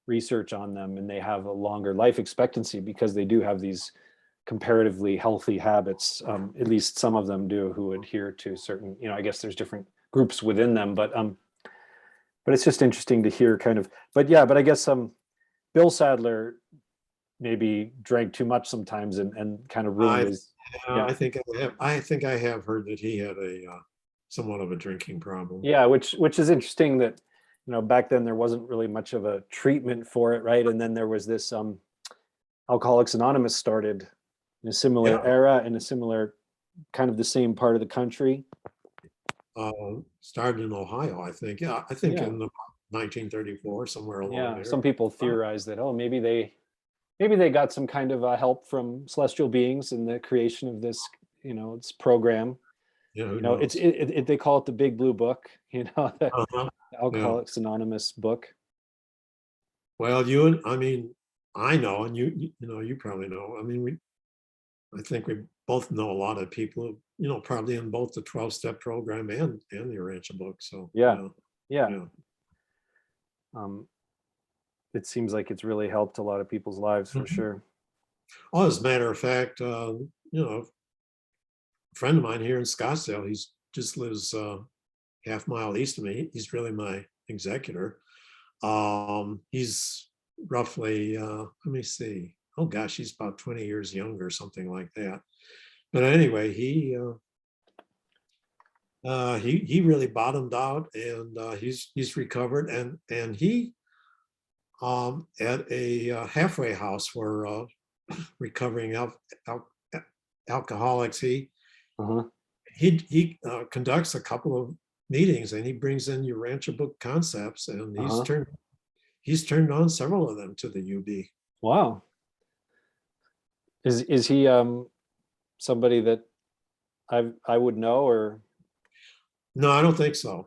Speaker 3: research on them, and they have a longer life expectancy because they do have these comparatively healthy habits. At least some of them do, who adhere to certain, I guess there's different groups within them, but it's just interesting to hear kind of, but I guess Bill Sadler maybe drank too much sometimes and kind of ruined his.
Speaker 1: I think I have heard that he had a somewhat of a drinking problem.
Speaker 3: Yeah, which is interesting that back then there wasn't really much of a treatment for it, right? And then there was this Alcoholics Anonymous started in a similar era, in a similar kind of the same part of the country.
Speaker 1: Started in Ohio, I think. Yeah, I think in 1934, somewhere along there.
Speaker 3: Some people theorize that maybe they got some kind of help from celestial beings in the creation of this, it's program. They call it the Big Blue Book, the Alcoholics Anonymous book.
Speaker 1: Well, I know, and you probably know. I mean, I think we both know a lot of people, probably in both the 12-step program and the Urantia book. So
Speaker 3: it seems like it's really helped a lot of people's lives for sure.
Speaker 1: Oh, as a matter of fact, a friend of mine here in Scottsdale, he just lives half mile east of me. He's really my executor. He's roughly, let me see. Oh gosh, he's about 20 years younger, something like that. But anyway, he really bottomed out, and he's recovered, and he at a halfway house for recovering alcoholics. He conducts a couple of meetings, and he brings in Urantia Book concepts, and he's turned on several of them to the UB.
Speaker 3: Wow. Is he somebody that I would know, or?
Speaker 1: No, I don't think so.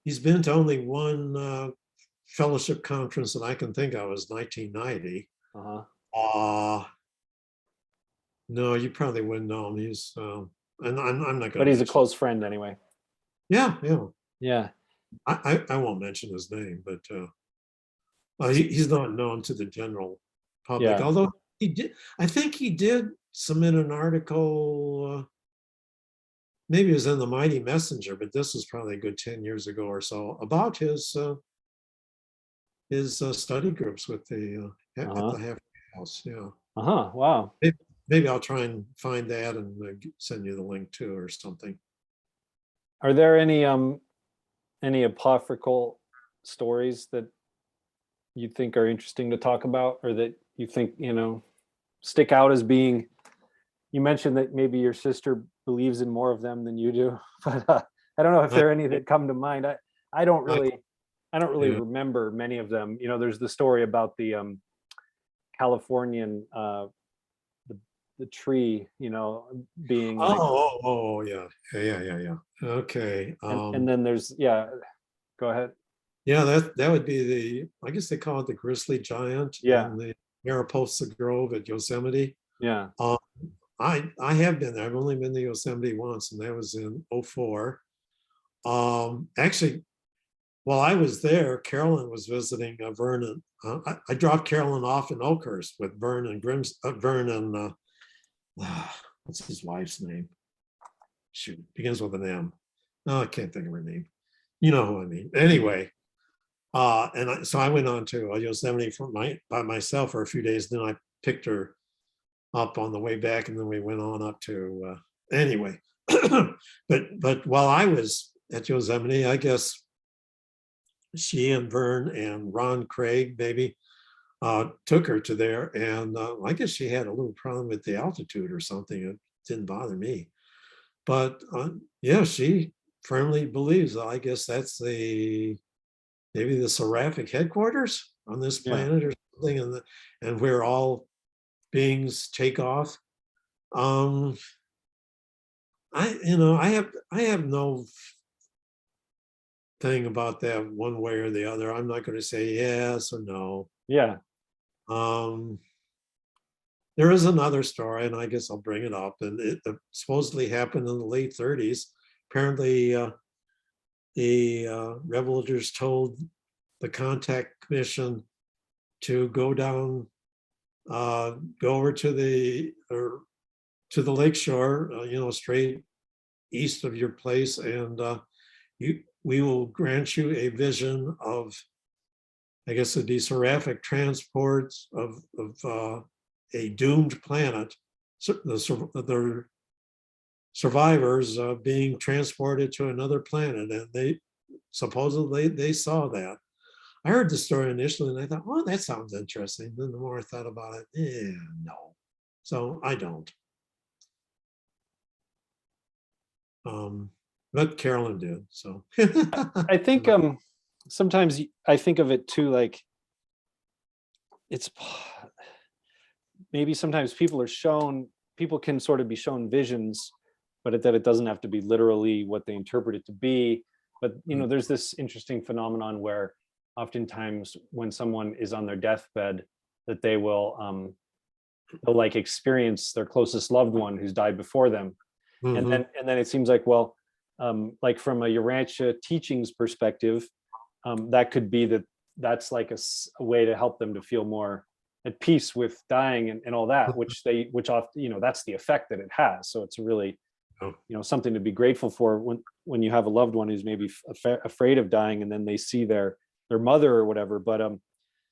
Speaker 1: He's been to only one fellowship conference that I can think of, was 1990. No, you probably wouldn't know him. He's and I'm not going to.
Speaker 3: But he's a close friend anyway.
Speaker 1: Yeah.
Speaker 3: I
Speaker 1: won't mention his name, but he's not known to the general public. Although I think he did submit an article. Maybe it was in the Mighty Messenger, but this was probably a good 10 years ago or so, about his study groups with the at the halfway house. Yeah.
Speaker 3: Wow.
Speaker 1: Maybe I'll try and find that and send you the link to, or something.
Speaker 3: Are there any apocryphal stories that you think are interesting to talk about, or that you think stick out as being? You mentioned that maybe your sister believes in more of them than you do, but I don't know if
Speaker 1: I-
Speaker 3: there are any that come to mind. I don't
Speaker 1: I-
Speaker 3: really, I don't really
Speaker 1: yeah.
Speaker 3: remember many of them. You know, there's the story about the Californian, the the tree, you know, being like,
Speaker 1: Yeah. Yeah. Okay.
Speaker 3: and then there's, yeah, go ahead.
Speaker 1: Yeah, that would be the, I guess they call it the grizzly giant
Speaker 3: Yeah,
Speaker 1: in the Mariposa Grove at Yosemite.
Speaker 3: yeah,
Speaker 1: Um, I have been there. I've only been to Yosemite once, and that was in '04. Actually, while I was there, Carolyn was visiting Vernon. I dropped Carolyn off in Oakhurst with Vern and Vern and what's his wife's name? Shoot, begins with an M. No, I can't think of her name. You know who I mean. Anyway, so I went on to Yosemite by myself for a few days. Then I picked her up on the way back, and then we went on up to anyway. but while I was at Yosemite, I guess she and Vern and Ron Craig maybe took her to there, and I guess she had a little problem with the altitude or something. It didn't bother me, but yeah, she firmly believes. I guess that's maybe the seraphic headquarters on this
Speaker 3: yeah.
Speaker 1: planet or something, and where all beings take off. Um, I have no thing about that one way or the other. I'm not going to say yes or no.
Speaker 3: Yeah,
Speaker 1: Um, there is another story, and I guess I'll bring it up. And it supposedly happened in the late 30s. Apparently, the revelators told the contact commission to go down, go over to the lakeshore, straight east of your place, and we will grant you a vision of, I guess it'd be seraphic transports of a doomed planet, the survivors being transported to another planet, and they supposedly they saw that. I heard the story initially, and I thought, oh, that sounds interesting. Then the more I thought about it, no. So I don't. But Carolyn did. So
Speaker 3: I think sometimes I think of it too, like it's maybe sometimes people can sort of be shown visions, but that it doesn't have to be literally what they interpret it to be. But there's this interesting phenomenon where oftentimes when someone is on their deathbed, that they will they'll like experience their closest loved one who's died before them. And then it seems like, well, like from a Urantia teachings perspective, that could be that's like a way to help them to feel more at peace with dying and all that, which often, that's the effect that it has. So it's really, something to be grateful for when you have a loved one who's maybe afraid of dying, and then they see their mother or whatever. But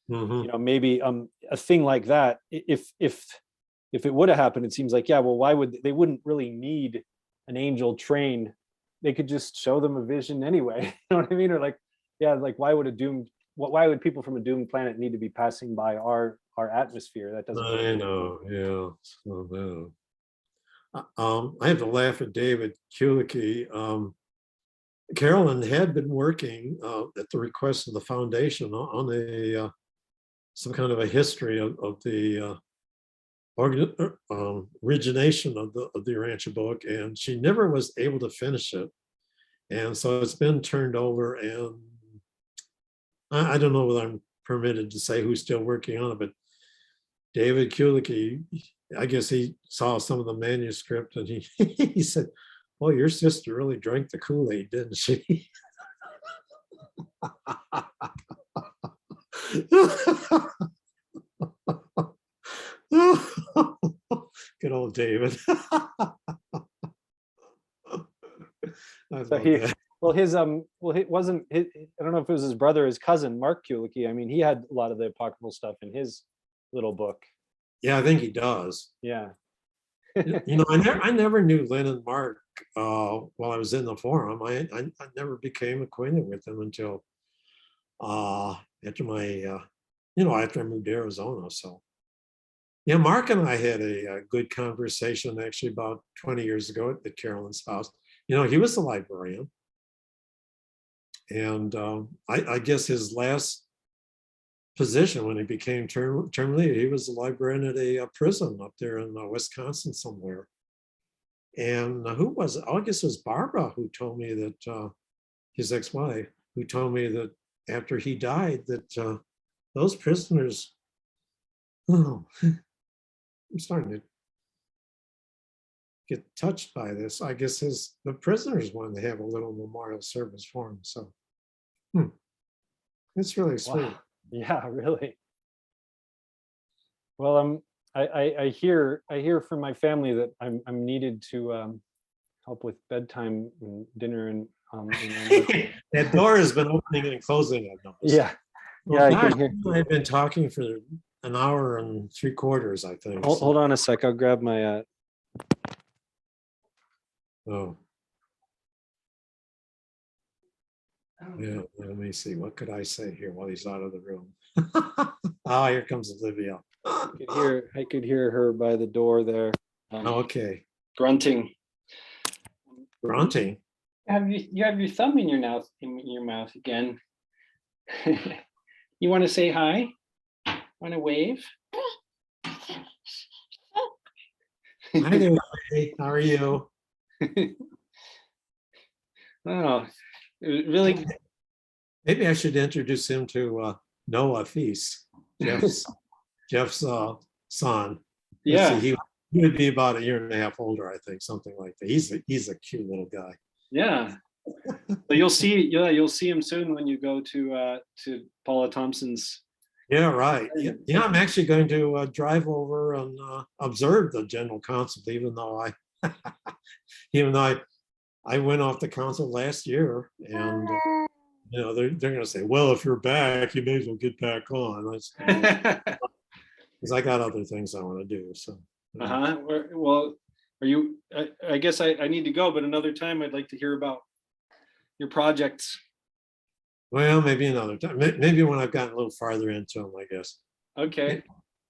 Speaker 3: maybe a thing like that, if it would have happened, it seems like, yeah, well, they wouldn't really need an angel train. They could just show them a vision anyway. You know what I mean? Or like, yeah, like why would people from a doomed planet need to be passing by our atmosphere? That doesn't.
Speaker 1: I know, yeah. So, no. I have to laugh at David Kulicki. Carolyn had been working at the request of the foundation on some kind of a history of the origination of the Urantia book, and she never was able to finish it. And so it's been turned over, and I don't know whether I'm permitted to say who's still working on it, but David Kulicki, I guess he saw some of the manuscript, and he said, "Well, your sister really drank the Kool-Aid, didn't she?" Good old David. I
Speaker 3: So
Speaker 1: love that.
Speaker 3: it wasn't. I don't know if it was his brother, or his cousin, Mark Kulicki. I mean, he had a lot of the apocryphal stuff in his little book.
Speaker 1: Yeah, I think he does.
Speaker 3: Yeah.
Speaker 1: I never knew Lynn and Mark while I was in the forum. I never became acquainted with them until after after I moved to Arizona. So yeah, Mark and I had a good conversation actually about 20 years ago at Carolyn's house. He was the librarian. And I guess his last position when he became term leader, he was a librarian at a prison up there in Wisconsin somewhere. And who was it? I guess it was Barbara who told me that his ex-wife, who told me that after he died, that those prisoners, oh, I'm starting to get touched by this. I guess the prisoners wanted to have a little memorial service for him. So it's really sweet.
Speaker 3: Wow. Yeah, really. Well, I hear from my family that I'm needed to help with bedtime and dinner and
Speaker 1: That door has been opening and closing, I've noticed.
Speaker 3: yeah,
Speaker 1: Well,
Speaker 3: yeah, I
Speaker 1: gosh,
Speaker 3: can hear.
Speaker 1: I've been talking for an hour and 3/4, I think.
Speaker 3: Hold on a sec. I'll grab my.
Speaker 1: Oh. Yeah, let me see. What could I say here while he's out of the room? Oh, here comes Olivia.
Speaker 3: I could hear her by the door there.
Speaker 1: Okay.
Speaker 2: Grunting.
Speaker 1: Grunting.
Speaker 2: You have your thumb in your mouth again. You want to say hi? Want to wave?
Speaker 1: Hi there, Ray. How are you?
Speaker 2: Oh, really?
Speaker 1: Maybe I should introduce him to Noah Feast, Jeff's son.
Speaker 2: Yeah.
Speaker 1: See, he would be about 1.5 years older, I think, something like that. He's a cute little guy.
Speaker 2: Yeah. So you'll see him soon when you go to Paula Thompson's.
Speaker 1: Yeah, right. Yeah, I'm actually going to drive over and observe the general council, even though I went off the council last year, and they're going to say, well, if you're back, you may as well get back on. Because I got other things I want to do. So.
Speaker 2: Well, are you? I guess I need to go, but another time I'd like to hear about your projects.
Speaker 1: Well, maybe another time. Maybe when I've gotten a little farther into them, I guess.
Speaker 2: Okay.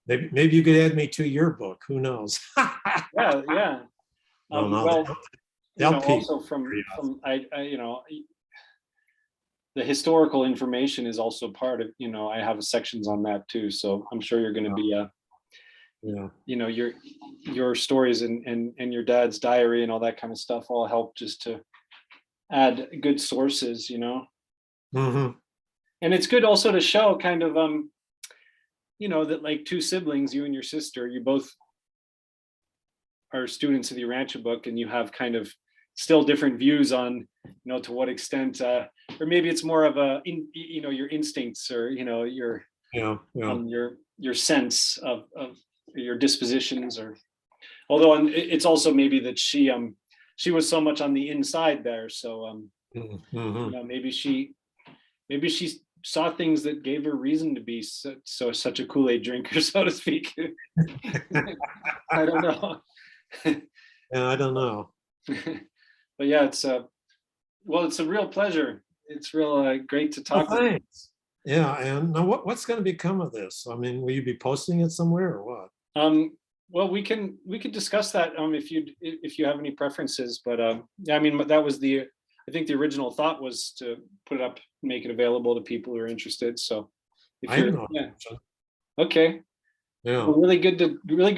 Speaker 1: Maybe you could add me to your book. Who knows?
Speaker 2: Yeah. Also from the historical information is also part of, I have sections on that too. So I'm sure you're going to be your stories and your dad's diary and all that kind of stuff all help just to add good sources,
Speaker 1: Mm-hmm.
Speaker 2: And it's good also to show kind of that like two siblings, you and your sister, you both are students of the Urantia book, and you have kind of still different views on to what extent or maybe it's more of your instincts or your your sense of your dispositions, or although it's also maybe that she was so much on the inside there, so maybe she saw things that gave her reason to be such a Kool-Aid drinker, so to speak. I don't know.
Speaker 1: Yeah, I don't know.
Speaker 2: But yeah, it's a real pleasure. It's real great to talk.
Speaker 1: Thanks. Yeah, and now what's going to become of this? I mean, will you be posting it somewhere or what?
Speaker 2: Well, we could discuss that if you have any preferences, but yeah, I mean, that was I think the original thought was to put it up, make it available to people who are interested. So if you're, okay.
Speaker 1: Yeah.
Speaker 2: Well, really good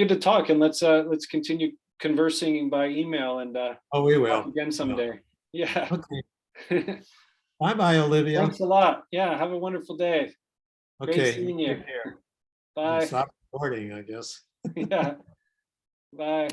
Speaker 2: to talk, and let's continue conversing by email, and
Speaker 1: we will
Speaker 2: talk again someday. Yeah.
Speaker 1: Okay. Bye, Olivia.
Speaker 2: Thanks a lot. Yeah. Have a wonderful day.
Speaker 1: Okay.
Speaker 2: Great seeing you. Bye.
Speaker 1: Stop recording, I guess.
Speaker 2: Yeah. Bye.